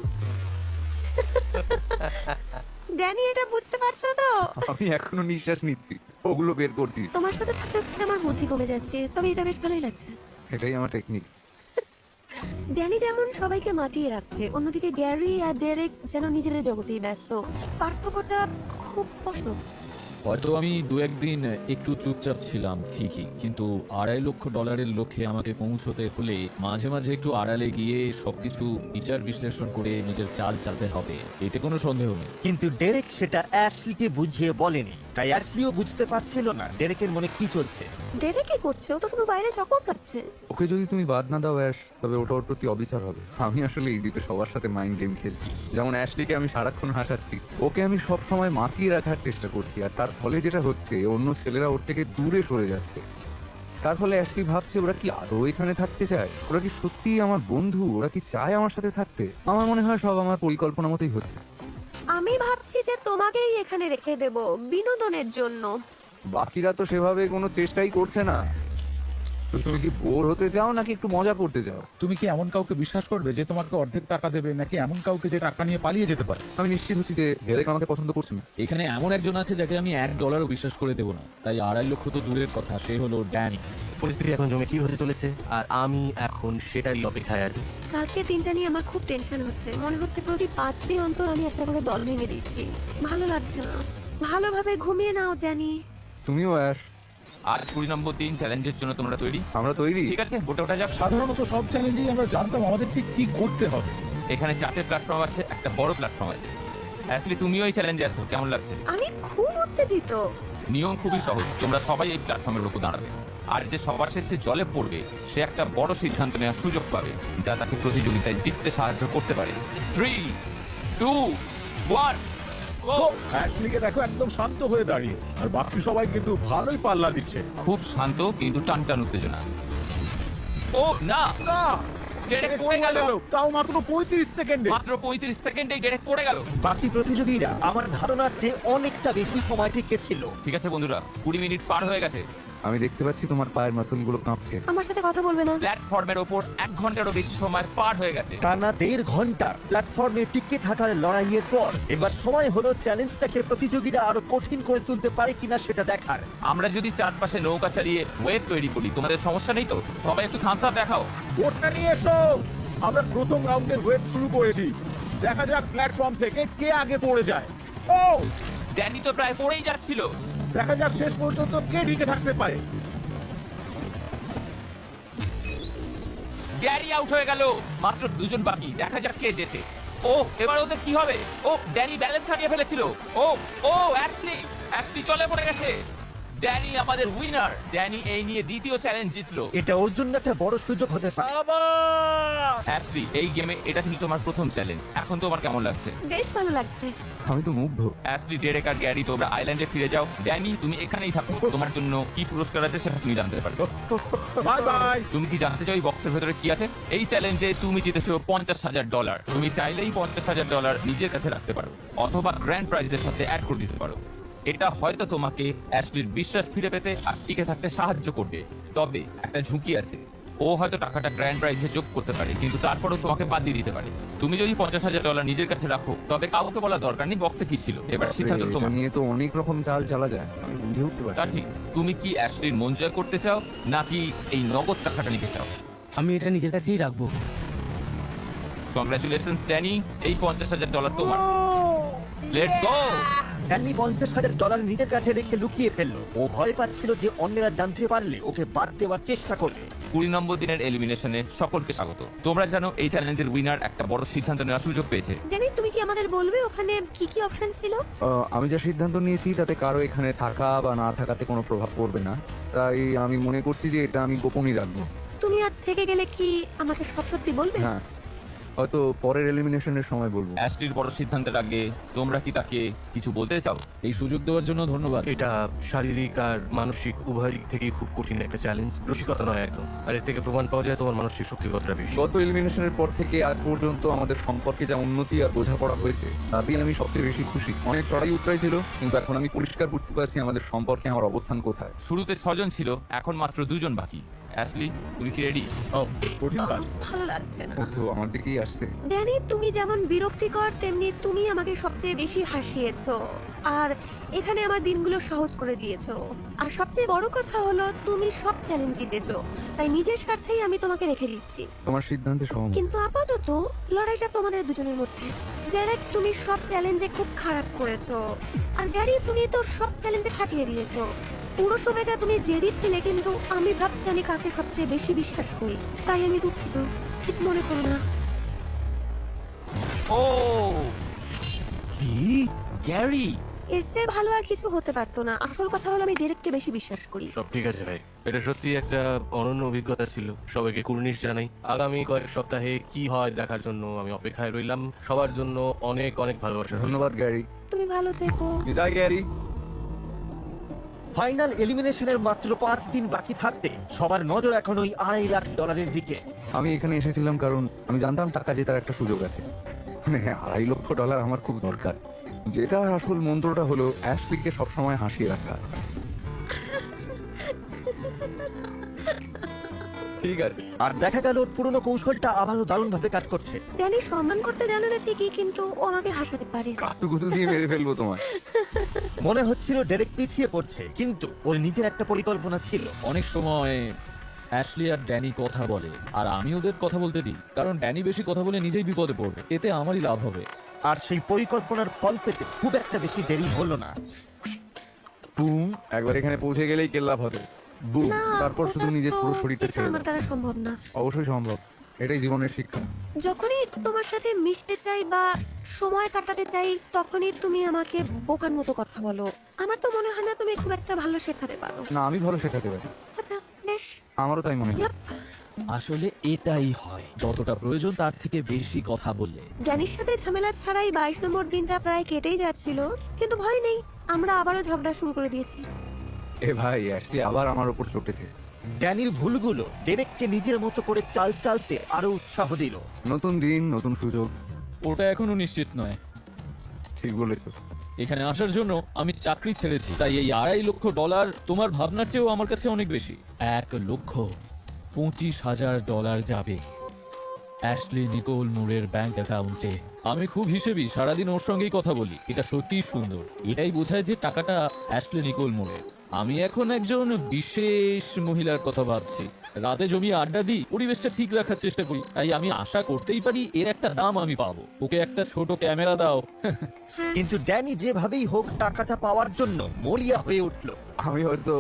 ড্যানি, এটা বুঝতে পারছো তো? আমি এখনো নিঃশ্বাস নিচ্ছি, ওগুলো বের করছি। তোমার সাথে থাকতে থাকতে আমার বুদ্ধি কমে যাচ্ছে, তবে এটা বেশ ভালোই লাগছে। এটাই আমার টেকনিক। ড্যানি যেমন সবাইকে মাতিয়ে রাখছে, অন্যদিকে গ্যারি আর ডেরেক যেন নিজেদের জগতেই ব্যস্ত। পার্থক্যটা খুব স্পষ্ট। হয়তো আমি 2-1 দিন একটু চুপচাপ ছিলাম ঠিকই, কিন্তু $2.5 লক্ষ লক্ষ্যে আমাকে পৌঁছতে হলে মাঝে মাঝে একটু আড়ালে গিয়ে সবকিছু বিচার বিশ্লেষণ করে নিজের চাল চালতে হবে, এতে কোনো সন্দেহ নেই। কিন্তু ডেরেক সেটা অ্যাশলিকে বুঝিয়ে বলেনি, তাই অ্যাশলিও বুঝতে পারছিল না ডেরেকের মনে কি চলছে। ডেরেক কি করছে? ও তো শুধু বাইরে চক্কর কাটছে। ওকে যদি তুমি বাদ না দাও অ্যাশ, তবে ওটা ওর প্রতি অবিচার হবে। আমি আসলে এই দ্বীপে সবার সাথে মাইন্ড গেম খেলছি। যেমন অ্যাশলিকে আমি সারাক্ষণ হাসাচ্ছি, ওকে আমি সব সময় মাতিয়ে রাখার চেষ্টা করছি, আর তার ফলে যেটা হচ্ছে অন্য ছেলেরা ওর থেকে দূরে সরে যাচ্ছে। তার ফলে অ্যাশলি ভাবছে ওরা কি আদৌ এখানে থাকতে চায়, ওরা কি সত্যিই আমার বন্ধু, ওরা কি চায় আমার সাথে থাকতে। আমার মনে হয় সব আমার পরিকল্পনা মতোই হচ্ছে। আমি ভাবছি যে তোমাকেই এখানে রেখে দেব বিনোদনের জন্য। বাকিরা তো সেভাবে কোনো চেষ্টাই করছে না। তো তুমি কি বোর হতে চাও নাকি একটু মজা করতে চাও? তুমি কি এমন কাউকে বিশ্বাস করবে যে তোমাকে অর্ধেক টাকা দেবে, নাকি এমন কাউকে যে টাকা নিয়ে পালিয়ে যেতে পারে? আমি নিশ্চিত হচ্ছি যে ডেরেক আমাকে পছন্দ করছে না। এখানে এমন একজন আছে যাকে আমি $1 বিশ্বাস করে দেবো না, তাই 2.5 লক্ষ তো দূরের কথা, সে হলো ড্যানি। পরিস্থিতি এখন জমে কি হতে চলেছে আর আমি এখন সেটারই অপেক্ষায় আছি। কালকে দিনটা নিয়ে আমার খুব টেনশন হচ্ছে। মনে হচ্ছে প্রতি 5 দিন অন্তর আমি একটা করে দল ভেঙে দিচ্ছি। ভালো লাগছে না। ভালোভাবে ঘুমিয়ে নাও জানি। তুমিও অ্যাশ। আজ 20 নম্বর দিন, চ্যালেঞ্জের জন্য তোমরা তৈরি? আমরা তৈরি। ঠিক আছে, ওটা যাক। সাধারণত সব চ্যালেঞ্জেই আমরা জানতাম আমাদের ঠিক কি করতে হবে। এখানে 4টে প্ল্যাটফর্ম আছে, একটা বড় প্ল্যাটফর্ম আছে। অ্যাকচুয়ালি তুমিও এই চ্যালেঞ্জে আসছো, কেমন লাগছে? আমি খুব উত্তেজিত। নিয়ম খুবই সহজ, তোমরা সবাই এই প্ল্যাটফর্মের উপর দাঁড়াবে। আর যে সবার শেষে জলে পড়বে সে একটা বড় সিদ্ধান্ত নেওয়ার সুযোগ পাবে, যা তাকে প্রতিযোগিতায় জিততে সাহায্য করতে পারে। 3, 2, 1, গো! অ্যাশলিকে দেখো একদম শান্ত হয়ে দাঁড়িয়ে, আর বাকি সবাই কিন্তু ভালোই পাল্লা দিচ্ছে। খুব শান্ত কিন্তু টানটান উত্তেজনা। ও না, না, ডেরেক পড়ে গেল। তাও মাত্র 35 সেকেন্ডে। মাত্র 35 সেকেন্ডেই ডেরেক পড়ে গেল। বাকি প্রতিযোগীরা আমার ধারণার চেয়ে অনেকটা বেশি সময় টিকে ছিল। ঠিক আছে বন্ধুরা, 20 মিনিট পার হয়ে গেছে। আমি দেখতে পাচ্ছি তোমার পায়ের মাসলগুলো কাঁপছে। আমার সাথে কথা বলবে না। প্ল্যাটফর্মের ওপর 1 ঘন্টারও বেশি সময় পার হয়ে গেছে। টানা 1.5 ঘন্টা প্ল্যাটফর্মে টিকে থাকার লড়াইয়ের পর এবার সময় হলো চ্যালেঞ্জটাকে প্রতিযোগীরা আরো কঠিন করে তুলতে পারে কিনা সেটা দেখার। আমরা যদি চারপাশে নৌকা চালিয়ে ওয়েভ তৈরি করি, তোমাদের সমস্যা নেই তো? সবাই একটু থামস আপ দেখাও। বোটটা নিয়ে এসো। আমরা প্রথম রাউন্ডের ওয়েভ শুরু করেছি। দেখা যাক প্ল্যাটফর্ম থেকে কে আগে পড়ে যায়। ও, ড্যানি তো প্রায় পড়েই যাচ্ছিল। দেখা যাক শেষ পর্যন্ত কে টিকে থাকতে পারে। গ্যারি আউট হয়ে গেল। মাত্র 2 জন বাকি, দেখা যাক কে জেতে। ও, এবার ওদের কি হবে? ও, ড্যানি ব্যালেন্স হারিয়ে ফেলেছিল। ও অ্যাশলি চলে পড়ে গেছে। ড্যানি আমাদের উইনার। ড্যানি এই নিয়ে দ্বিতীয় চ্যালেঞ্জ জিতলো। এটা ওর জন্য একটা বড় সুযোগ হতে পারে। অ্যাশলি, এই গেমে এটা ছিল তোমার প্রথম চ্যালেঞ্জ। এখন তোমার কেমন লাগছে? বেশ ভালো লাগছে। আমি তো মুগ্ধ। অ্যাশলি, ডেরেক আর গ্যারি তোমরা আইল্যান্ডে ফিরে যাও। ড্যানি, তুমি এখানেই থাকো। তোমার জন্য কি পুরস্কার আছে সেটা তুমি জানতে পারবে। Bye bye. তুমি কি জানতে চাও এই বক্সের ভেতরে কি আছে? এই চ্যালেঞ্জে তুমি জিতেছো $50,000। তুমি চাইলেই $50,000 নিজের কাছে রাখতে পারো, অথবা গ্র্যান্ড প্রাইজের সাথে অ্যাড করে দিতে পারো। এটা হয়তো তোমাকে অ্যাশলির বিশ্বাস ফিরে পেতে আর টিকে থাকতে সাহায্য করবে। তবে একটা ঝুঁকি আছে, ও হয়তো টাকাটা গ্র্যান্ড প্রাইজে যোগ করতে পারে, কিন্তু তারপরেও তোমাকে বাদ দিয়ে দিতে পারে। তুমি যদি $50,000 নিজের কাছে রাখো, তবে কাউকে বলা দরকার নেই বক্সে কি ছিল। এবার সিদ্ধান্ত এটা তোমার। নিয়ে তো অনেক রকম চাল চালা যায়, আমি বুঝে উঠতে তা পারছি না। ঠিক, তুমি কি অ্যাশলির মন জয় করতে চাও নাকি এই নগদ টাকাটা নিতে চাও? আমি এটা নিজের কাছেই রাখবো। কংগ্রাচুলেশনস ড্যানি, এই $50,000 তোমার। Let's go! ড্যানি $50,000 নিজের কাছে রেখে লুকিয়ে ফেললো। ও ভয় পাচ্ছিল যে অন্যরা জানতে পারলে ওকে বাদ দেওয়ার চেষ্টা করবে। 20 নম্বর দিনের এলিমিনেশনে সকলকে স্বাগত। তোমরা জানো এই চ্যালেঞ্জের উইনার একটা বড় সিদ্ধান্ত নেওয়ার সুযোগ পেয়েছে। জানি, তুমি কি আমাদের বলবে ওখানে কি কি অপশন ছিল? আমি যা সিদ্ধান্ত নিয়েছি তাতে কারো এখানে থাকা বা না থাকাতে কোনো প্রভাব পড়বে না, তাই আমি মনে করছি যে এটা আমি গোপনই রাখবো। তুমি আজ থেকে গেলে কি আমাকে সব সত্যি বলবে? হ্যাঁ, হয়তো পরের এলিমিনেশনের সময় বলবো। অ্যাশলির বড় সিদ্ধান্তের আগে তোমরা কি তাকে কিছু বলতে চাও? এই সুযোগ দেওয়ার জন্য ধন্যবাদ। এটা শারীরিক আর মানসিক উভয় দিক থেকেই খুব কঠিন একটা চ্যালেঞ্জ, রসিকতা নয় একদম। আর এর থেকে প্রমাণ পাওয়া যায় তোমার মানসিক শক্তি কতটা বেশি। গত এলিমিনেশনের পর থেকে আজ পর্যন্ত আমাদের সম্পর্কে যা উন্নতি আর বোঝাপড়া হয়েছে তাতে আমি সবচেয়ে বেশি খুশি। অনেক চড়াই উতরাই ছিল, কিন্তু এখন আমি পরিষ্কার বুঝতে পারছি আমাদের সম্পর্কে আমার অবস্থান কোথায়। শুরুতে 6 জন ছিল, এখন মাত্র 2 জন বাকি। অ্যাশলি, তুমি কি রেডি? ও, কঠিন কাজ। ভালো লাগছে না। ও তো আমার দিকেই আসছে। ড্যানি, তুমি যেমন বিরক্তিকর তেমনি তুমি আমাকে সবচেয়ে বেশি হাসিয়েছো, আর এখানে আমার দিনগুলো সহজ করে দিয়েছো। আর সবচেয়ে বড় কথা হলো তুমি সব চ্যালেঞ্জ জিতেছো, তাই নিজের স্বার্থেই আমি তোমাকে রেখে দিচ্ছি। তোমার সিদ্ধান্তে সহমত। কিন্তু আপাতত লড়াইটা তোমাদের দুজনের মধ্যে। ডেরেক, তুমি সব চ্যালেঞ্জে খুব খারাপ করেছো, আর গ্যারি, তুমি তো সব চ্যালেঞ্জে ফাটিয়ে দিয়েছো। পুরো সময়টা তুমি জেদি ছিলে, কিন্তু আমি ভাবছি আমি কাকে সবচেয়ে বেশি বিশ্বাস করি। তাই আমি দুঃখিত, কিছু মনে করো না। ও কি গ্যারি! এর চেয়ে ভালো আর কিছু হতে পারতো না। আসল কথা হলো আমি ডেরেককে বেশি বিশ্বাস করি। সব ঠিক আছে ভাই, এটা সত্যি একটা অনন্য অভিজ্ঞতা ছিল। সবাইকে কুর্নিশ জানাই। আগামী কয়েক সপ্তাহে কি হয় দেখার জন্য আমি অপেক্ষায় রইলাম। সবার জন্য অনেক অনেক ভালোবাসা। ধন্যবাদ গ্যারি। তুমি ভালো থেকো। বিদায় গ্যারি। ফাইনাল এলিমিনেশনের মাত্র 5 দিন বাকি থাকতে সবার নজর এখন ওই $2.5 লাখ দিকে। আমি এখানে এসেছিলাম কারণ আমি জানতাম টাকা জেতার একটা সুযোগ আছে। মানে $2.5 লক্ষ আমার খুব দরকার। যেটা আসল মন্ত্রটা হলো অ্যাশলিকে সবসময় হাসিয়ে রাখা। ঠিক আছে। আর দেখা গেল ওর পুরনো কৌশলটা আবারও দারুণভাবে কাজ করছে। ড্যানি সম্মান করতে জানে না ঠিকই, কিন্তু ও আমাকে হাসাতে পারে। কাতুকুতু দিয়ে মেরে ফেলবো তোমায়। মনে হচ্ছিল ডেরেক পিছিয়ে পড়ছে, কিন্তু ওর নিজের একটা পরিকল্পনা ছিল। অনেক সময় অ্যাশলি আর ড্যানি কথা বলে আর আমি ওদের কথা বলতে দিই, কারণ ড্যানি বেশি কথা বলে নিজেই বিপদে পড়বে, এতে আমারই লাভ হবে। আর সেই পরিকল্পনার ফল পেতে খুব একটা বেশি দেরি হলো না। বুম, একবার এখানে পৌঁছে গেলেই কেল্লা হবে। বুম, না, তারপর শুধু ওটা নিজের তো- পুরো শরীরটা এটা ছেড়ে আমার দাও। দ্বারা সম্ভব না। অবশ্যই সম্ভব, এটাই জীবনের শিক্ষা। যখনই তোমার সাথে মিশতে চাই বা সময় কাটাতে চাই, তখনই তুমি আমাকে বোকার মতো কথা বলো। আমার তো মনে হয় না তুমি খুব একটা ভালো শেখাতে পারো। না, আমি ভালো শেখাতে পারি, আচ্ছা, বেশ। আমারও তাই মনে হয়। ইয়াপ। আসলে এটাই হয়, যতটা প্রয়োজন তার থেকে বেশি কথা বললে। ড্যানির সাথে ঝামেলা ছাড়াই 22 নম্বর দিনটা প্রায় কেটেই যাচ্ছিল, কিন্তু ভয় নেই, আমরা আবারও ঝগড়া শুরু করে দিয়েছি। এ ভাই, অ্যাশলি আবার আমার উপর চটেছে। ড্যানির ভুলগুলো ডেরেককে নিজের মতো করে চাল চালতে আরো উৎসাহ দিল। নতুন দিন, নতুন সুযোগ। ওটা এখনো নিশ্চিত নয়। ঠিক বলেছো। এখানে আসার জন্য আমি চাকরি ছেড়েছি, তাই এই $2.5 লক্ষ তোমার ভাবনার চেয়েও আমার কাছে অনেক বেশি। $1,25,000 যাবে অ্যাশলি নিকোল মুরের ব্যাংক অ্যাকাউন্টে। আমি খুব হিসেবি, সারাদিন ওর সঙ্গেই কথা বলি। এটা সত্যিই সুন্দর, এটাই বোঝায় যে টাকাটা অ্যাশলি নিকোল মুরের। আমি এখন একজন বিশেষ মহিলার কথা ভাবছি, রাতে জমিয়ে আড্ডা দিই, পরিবেশটা ঠিক রাখার চেষ্টা করি, তাই আমি আশা করতেই পারি এর একটা দাম আমি পাবো। ওকে একটা ছোট ক্যামেরা দাও। কিন্তু ড্যানি যেভাবেই হোক টাকাটা পাওয়ার জন্য মরিয়া হয়ে উঠল। আমি হয়তো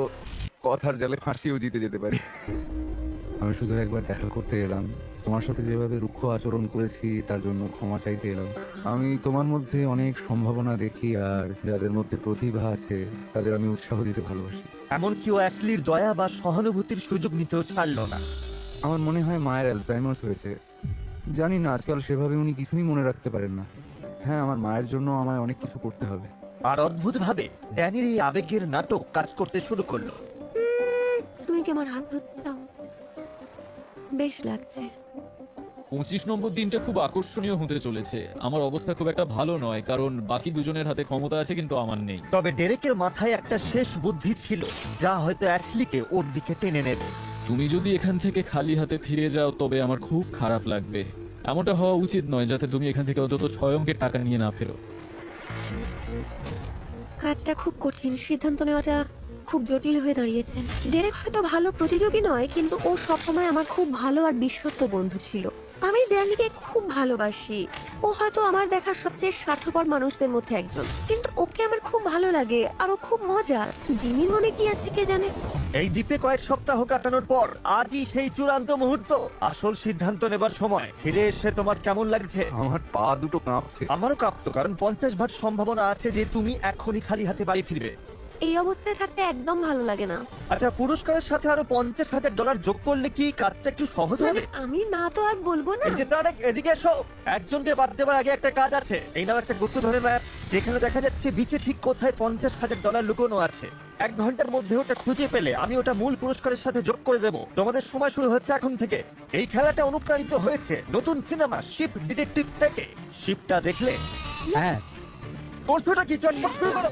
কথার জালে ফাঁসিও জিতে যেতে পারি। আমি শুধু একবার দেখা করতে এলাম, তোমার সাথে যেভাবে রুক্ষ আচরণ করেছি তার জন্য ক্ষমা চাইতে এলাম। আমি তোমার মধ্যে অনেক সম্ভাবনা দেখি, আর যাদের মধ্যে প্রতিভা আছে তাদের আমি উৎসাহ দিতে ভালোবাসি। এমনকি ও অ্যাশলির দয়া বা সহানুভূতির সুযোগ নিতেও ছাড়ল না। আমার মনে হয় মায়ের অ্যালজাইমার্স হয়েছে। জানি না, আজকাল সেভাবে উনি কিছুই মনে রাখতে পারেন না। হ্যাঁ, আমার মায়ের জন্য আমায় অনেক কিছু করতে হবে। আর অদ্ভুতভাবে ড্যানির এই আবেগের নাটক কাজ করতে শুরু করলো। তুমি কি আমার হাত ধরতে চাও? বেশ লাগছে। 25 নম্বর দিনটা খুব আকর্ষণীয় হতে চলেছে। আমার অবস্থা খুব একটা ভালো নয়, কারণ বাকি দুজনের হাতে ক্ষমতা আছে কিন্তু আমার নেই। তবে ডেরেকের মাথায় একটা শেষ বুদ্ধি ছিল, যা হয়তো অ্যাশলিকে ওর দিকে টেনে নেবে। তুমি যদি এখান থেকে খালি হাতে ফিরে যাও তবে আমার খুব খারাপ লাগবে। এমনটা হওয়া উচিত নয়, যাতে তুমি এখান থেকে অন্তত 6 অঙ্কের টাকা নিয়ে না ফেরো। কাজটা খুব কঠিন, সিদ্ধান্ত নেওয়াটা খুব জটিল হয়ে দাঁড়িয়েছে। ডেরেক হয়তো ভালো প্রতিযোগী নয়, কিন্তু ও সবসময় আমার খুব ভালো আর বিশ্বস্ত বন্ধু ছিল। আমি ড্যানিকে খুব ভালোবাসি। ও হয়তো আমার দেখা সবচেয়ে স্বার্থপর মানুষদের মধ্যে একজন, কিন্তু ওকে আমার খুব ভালো লাগে আর ও খুব মজার। জিমির মনে কি আছে কে জানে। এই দ্বীপে কয়েক সপ্তাহ কাটানোর পর আজই সেই চূড়ান্ত মুহূর্ত, আসল সিদ্ধান্ত নেবার সময়। ফিরে এসে তোমার কেমন লাগছে? আমার পা দুটো কাঁপছে। আমারও কাঁপতো, কারণ 50% সম্ভাবনা আছে যে তুমি এখনই খালি হাতে বাড়ি ফিরবে। এই অবস্থায় থাকতে একদম ভালো লাগে না। আচ্ছা, পুরস্কারের সাথে আরো $50,000 যোগ করলে কি কাজটা একটু সহজ হবে? আমি না তো আর বলবো না। এই যে তারেক, এদিকে এসো। একজনকে বাদ দেওয়ার আগে একটা কাজ আছে। এই নাও একটা গুপ্তধনের ম্যাপ, যেখানে দেখা যাচ্ছে বিচে ঠিক কোথায় $50,000 লুকোনো আছে। 1 ঘন্টার মধ্যে ওটা খুঁজে পেলে আমি ওটা মূল পুরস্কারের সাথে যোগ করে দেব। তোমাদের সময় শুরু হচ্ছে এখন থেকে। এই খেলাটা অনুপ্রাণিত হয়েছে নতুন সিনেমা শিপ ডিটেকটিভস থেকে। শিপটা দেখলে? হ্যাঁ, প্রশ্নটা কি? চটপট শুরু করো।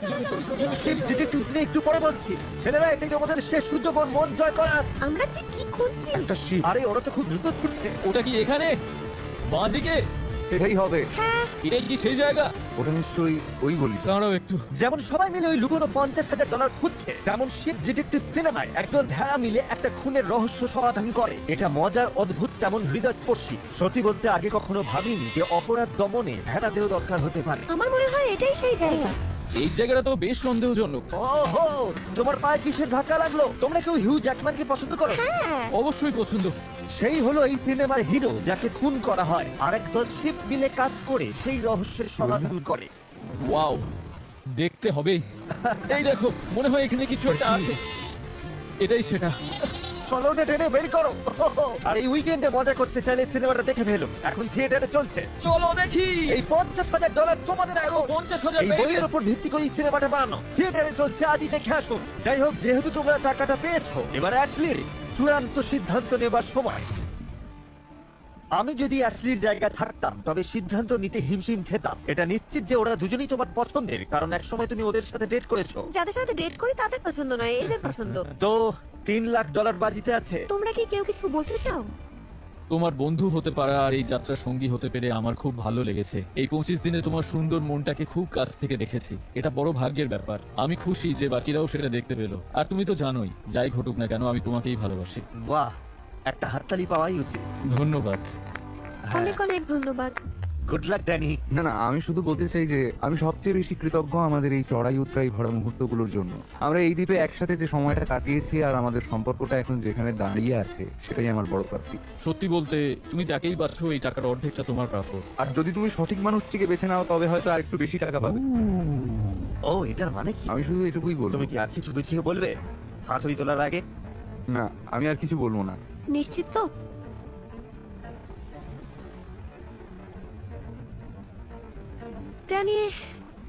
শিপ ডিটেকটিভস নিয়ে একটু পরে বলছি। ছেলেরা, এটাই তোমাদের শেষ সুযোগ ওর মন জয় করার। আমরা ঠিক কি খুঁজছি? একটা শিপ। আরে ওরা তো খুব দ্রুত ছুটছে। ওটা কি এখানে বাঁদিকে? এটাই হবে। এটাই কি সেই জায়গা? ওটা নিশ্চয়ই ওই গলি। দাঁড়াও একটু। যেমন সবাই মিলে ওই লুকোনো $50,000 খুঁজছে, তেমন শিপ ডিটেকটিভ সিনেমায় একজন ভেড়া মিলে একটা খুনের রহস্য সমাধান করে। এটা মজার, অদ্ভুত, তেমন হৃদয়স্পর্শী। সত্যি বলতে আগে কখনো ভাবিনি যে অপরাধ দমনে ভেড়াদেরও দরকার হতে পারে। আমার মনে হয় এটাই সেই জায়গা। এই জায়গাটা তো বেশ সন্দেহজনক। ওহো, তোমার পায়ে কিসের ধাক্কা লাগলো? তোমরা কেউ হিউ জ্যাকম্যানকে পছন্দ করো? হ্যাঁ, অবশ্যই পছন্দ। সেই হলো এই সিনেমার হিরো, যাকে খুন করা হয় আর একদল শিপ মিলে কাজ করে সেই রহস্যের সমাধান করে। ওয়াও, দেখতে হবে। এই দেখো, মনে হয় এখানে কিছু একটা আছে। এটাই সেটা। চলো ওটা টেনে বের করো। আর এই উইকেন্ডে মজা করতে চাইলে সিনেমাটা দেখে ফেলো, এখন থিয়েটারে চলছে। চলো দেখি। এই $50,000 তোমাদের এখন। 50,000 এই বইয়ের উপর ভিত্তি করে এই সিনেমাটা বানানো, থিয়েটারে চলছে, আজই দেখে আসুন। যাই হোক, যেহেতু তোমরা টাকাটা পেয়েছো, এবার অ্যাশলির চূড়ান্ত সিদ্ধান্ত নেবার সময়। আমি যদি অ্যাশলির জায়গায় থাকতাম তবে সিদ্ধান্ত নিতে হিমশিম খেতাম। এটা নিশ্চিত যে ওরা দুজনেই তোমার পছন্দের, কারণ একসময় তুমি ওদের সাথে ডেট করেছো। যাদের সাথে ডেট করি তাদের পছন্দ নয়, এদের পছন্দ। তো $3 লাখ বাজিতে আছে। তোমরা কি কেউ কিছু বলতে চাও? তোমার বন্ধু হতে পারা আর এই যাত্রার সঙ্গী হতে পেরে আমার খুব ভালো লেগেছে। এই 25 দিনে তোমার সুন্দর মনটাকে খুব কাছ থেকে দেখেছি, এটা বড় ভাগ্যের ব্যাপার। আমি খুশি যে বাকিরাও সেটা দেখতে পেলো। আর তুমি তো জানোই, যাই ঘটুক না কেন আমি তোমাকেই ভালোবাসি। বাহ, একটা হাততালি পাওয়াই উচিত। ধন্যবাদ। অনেক অনেক ধন্যবাদ। Good luck Danny. না, আমি শুধু বলতে চাই যে আমি সবচেয়ে বেশি কৃতজ্ঞ আমাদের এই চড়াই উতরাই ভরা মুহূর্তগুলোর জন্য। আমরা এই দ্বীপে একসাথে যে সময়টা কাটিয়েছি আর আমাদের সম্পর্কটা এখন যেখানে দাঁড়িয়ে আছে, সেটাই আমার বড় প্রাপ্তি। সত্যি বলতে তুমি যাকেই বাঁচো এই টাকার অর্ধেকটা তোমার প্রাপ্য। আর যদি তুমি সঠিক মানুষটিকে বেছে নাও তবে হয়তো আর একটু বেশি টাকা পাবে। ও, এটার মানে কি? আমি শুধু এটুকুই বলবো। তুমি কি আর কিছু গুছিয়ে বলবে হাতুড়ি তোলার আগে? না, আমি আর কিছু বলবো না। নিশ্চিত তো? জানি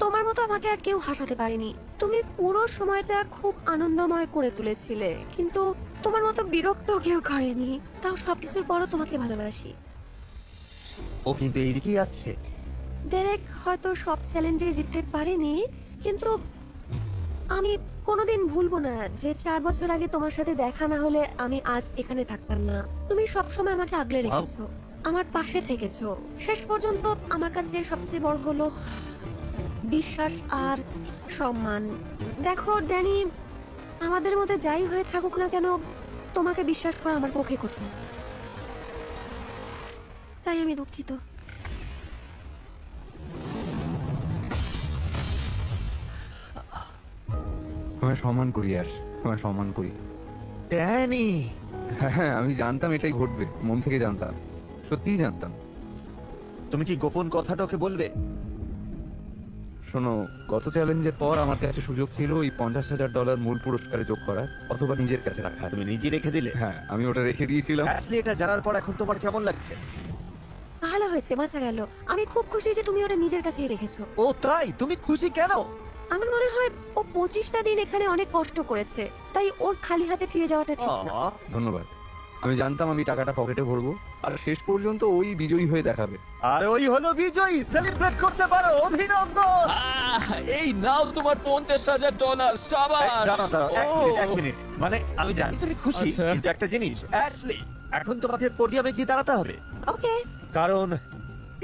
তোমার মতো আমাকে আর কেউ হাসাতে পারেনি। তুমি পুরো সময়টা খুব আনন্দময় করে তুলেছিলে, কিন্তু তোমার মতো বিরক্ত কেউ করেনি। তাও সবকিছুর পরও তোমাকে ভালোবাসি। ও কিন্তু এইদিকেই আসছে। ডেরেক হয়তো সব চ্যালেঞ্জে জিততে পারেনি, কিন্তু আমি কোনোদিন ভুলবো না যে 4 বছর আগে তোমার সাথে দেখা না হলে আমি আজ এখানে থাকতাম না। তুমি সবসময় আমাকে আগলে রেখেছো, আমার পাশে থেকেছো। শেষ পর্যন্ত আমার কাছে সবচেয়ে বড় হলো বিশ্বাস আর সম্মান। দেখো ড্যানি, আমাদের মধ্যে যাই হয়ে থাকুক না কেন, তোমাকে বিশ্বাস করা আমার পক্ষে কঠিন। তাই আমি দুঃখিত। তোমায় সম্মান করি, আর তোমায় সম্মান করি। ড্যানি, হ্যাঁ, আমি জানতাম এটাই ঘটবে, মন থেকে জানতাম, সত্যিই জানতাম। তুমি কি গোপন কথাটা ওকে বলবে? শোনো, গত চ্যালেঞ্জের পর আমার কাছে সুযোগ ছিল ওই $50,000 মূল পুরস্কারে যোগ করার অথবা নিজের কাছে রাখার। তুমি নিজে রেখে দিলে। হ্যাঁ, আমি ওটা রেখে দিয়েছিলাম। অ্যাশলি, এটা জানার পর এখন তোমার কেমন লাগছে? ভালো হয়েছে, বাঁচা গেল। আমি খুব খুশি যে তুমি ওটা নিজের কাছেই রেখেছো। ও তাই? তুমি খুশি কেন? আমার মনে হয় ও 25টা দিন এখানে অনেক কষ্ট করেছে, তাই ওর খালি হাতে ফিরে যাওয়াটা ঠিক না। আহ, ধন্যবাদ। আমি জানতাম আমি টাকাটা পকেটে ভরবো আর শেষ পর্যন্ত ওই বিজয়ী হয়ে দেখাবে। আর ওই হলো বিজয়ী। সেলিব্রেট করতে পারো, অভিনন্দন। এই নাও তোমার $50,000। সাবাস। দাঁড়াও, এক মিনিট। মানে আমি জানি তুমি খুশি, আচ্ছা। কিন্তু একটা জিনিস, অ্যাশলি, এখন তোমাকে পোডিয়ামে গিয়ে দাঁড়াতে হবে, ওকে, কারণ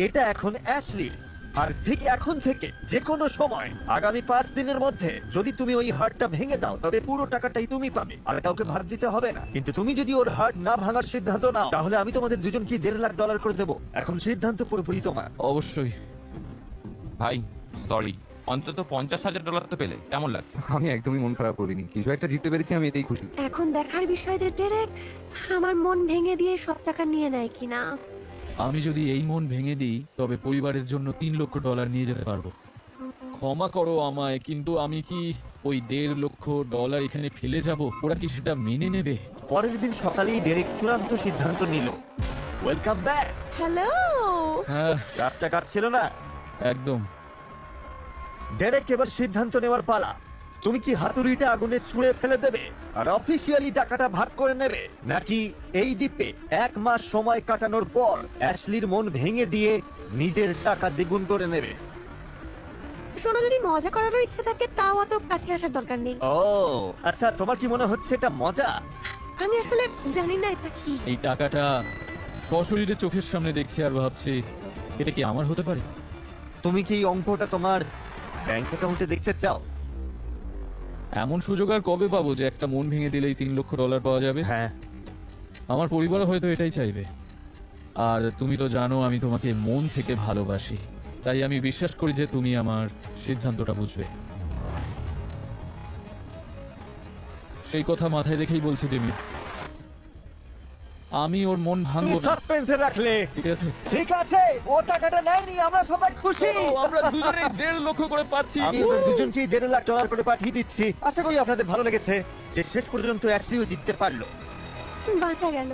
এটা এখন অ্যাশলির। আর ঠিক এখন থেকে যে কোনো সময় আগামী 5 দিনের মধ্যে যদি তুমি ওই হার্টটা ভেঙে দাও তবে পুরো টাকাটাই তুমি পাবে, আর কাউকে ভাগ দিতে হবে না। কিন্তু তুমি যদি ওর হার্ট না ভাঙার সিদ্ধান্ত নাও তাহলে আমি তোমাদের দুজনকে $1.5 লাখ করে দেবো। এখন সিদ্ধান্ত পুরোপুরি তোমার। অবশ্যই। ভাই সরি, অন্তত $50,000 তো পেলে, কেমন লাগছে? আমি একদমই মন খারাপ করিনি, কিছু একটা জিততে পেরেছি, আমি এতেই খুশি। এখন দেখার বিষয় যে ডেরেক আমার মন ভেঙে দিয়ে সব টাকা নিয়ে নেয় কিনা। আমি যদি এই মন ভেঙে দিই তবে পরিবারের জন্য $3 লক্ষ নিয়ে যেতে পারবো। ক্ষমা করো আমায়, কিন্তু আমি কি ওই $1.5 লক্ষ এখানে ফেলে যাব? ওরা কি সেটা মেনে নেবে? পরের দিন সকালেই ডেরেক চূড়ান্ত সিদ্ধান্ত নিল। Welcome back. হ্যালো। হ্যাঁ, রাতটা কাটছিল না। একদম। ডেরেক এবার সিদ্ধান্ত নেওয়ার পালা। তুমি কি হাতুড়িটা আগুনে ছুঁড়ে ফেলে দেবে আর অফিসিয়ালি টাকাটা ভাগ করে নেবে, নাকি এই দ্বীপে 1 মাস সময় কাটানোর পর অ্যাশলির মন ভেঙে দিয়ে নিজের টাকা দ্বিগুণ করে নেবে? শোনো, যদি মজা করারও ইচ্ছে থাকে তাও অত কাছে আসার দরকার নেই। ও আচ্ছা, তোমার কি মনে হচ্ছে এটা মজা? আমি আসলে জানি না এটা কি। এই টাকাটা সশরীরে চোখের সামনে দেখছি আর ভাবছি এটা কি আমার হতে পারে? তুমি কি এই অঙ্কটা তোমার ব্যাংক অ্যাকাউন্টে দেখতে চাও? এমন সুযোগ আর কবে পাবো যে একটা মন ভেঙে দিলেই $3 লক্ষ পাওয়া যাবে? হ্যাঁ, আমার পরিবার হয়তো এটাই চাইবে। আর তুমি তো জানো আমি তোমাকে মন থেকে ভালোবাসি, তাই আমি বিশ্বাস করি যে তুমি আমার সিদ্ধান্তটা বুঝবে। সেই কথা মাথায় রেখেই বলছি জিমি, আমি ওর মন তুমি ভাঙবো না। সাসপেন্সে রাখলে। ঠিক আছে? ঠিক আছে, ও টাকাটা নেয়নি, আমরা সবাই খুশি। ও, আমরা দুজনেই $1.5 লক্ষ করে পাচ্ছি। আমি ওদের দুজনকেই $1.5 লাখ করে পাঠিয়ে দিচ্ছি। আশা করি আপনাদের ভালো লেগেছে যে শেষ পর্যন্ত অ্যাশলিও জিততে পারলো। বাঁচা গেল।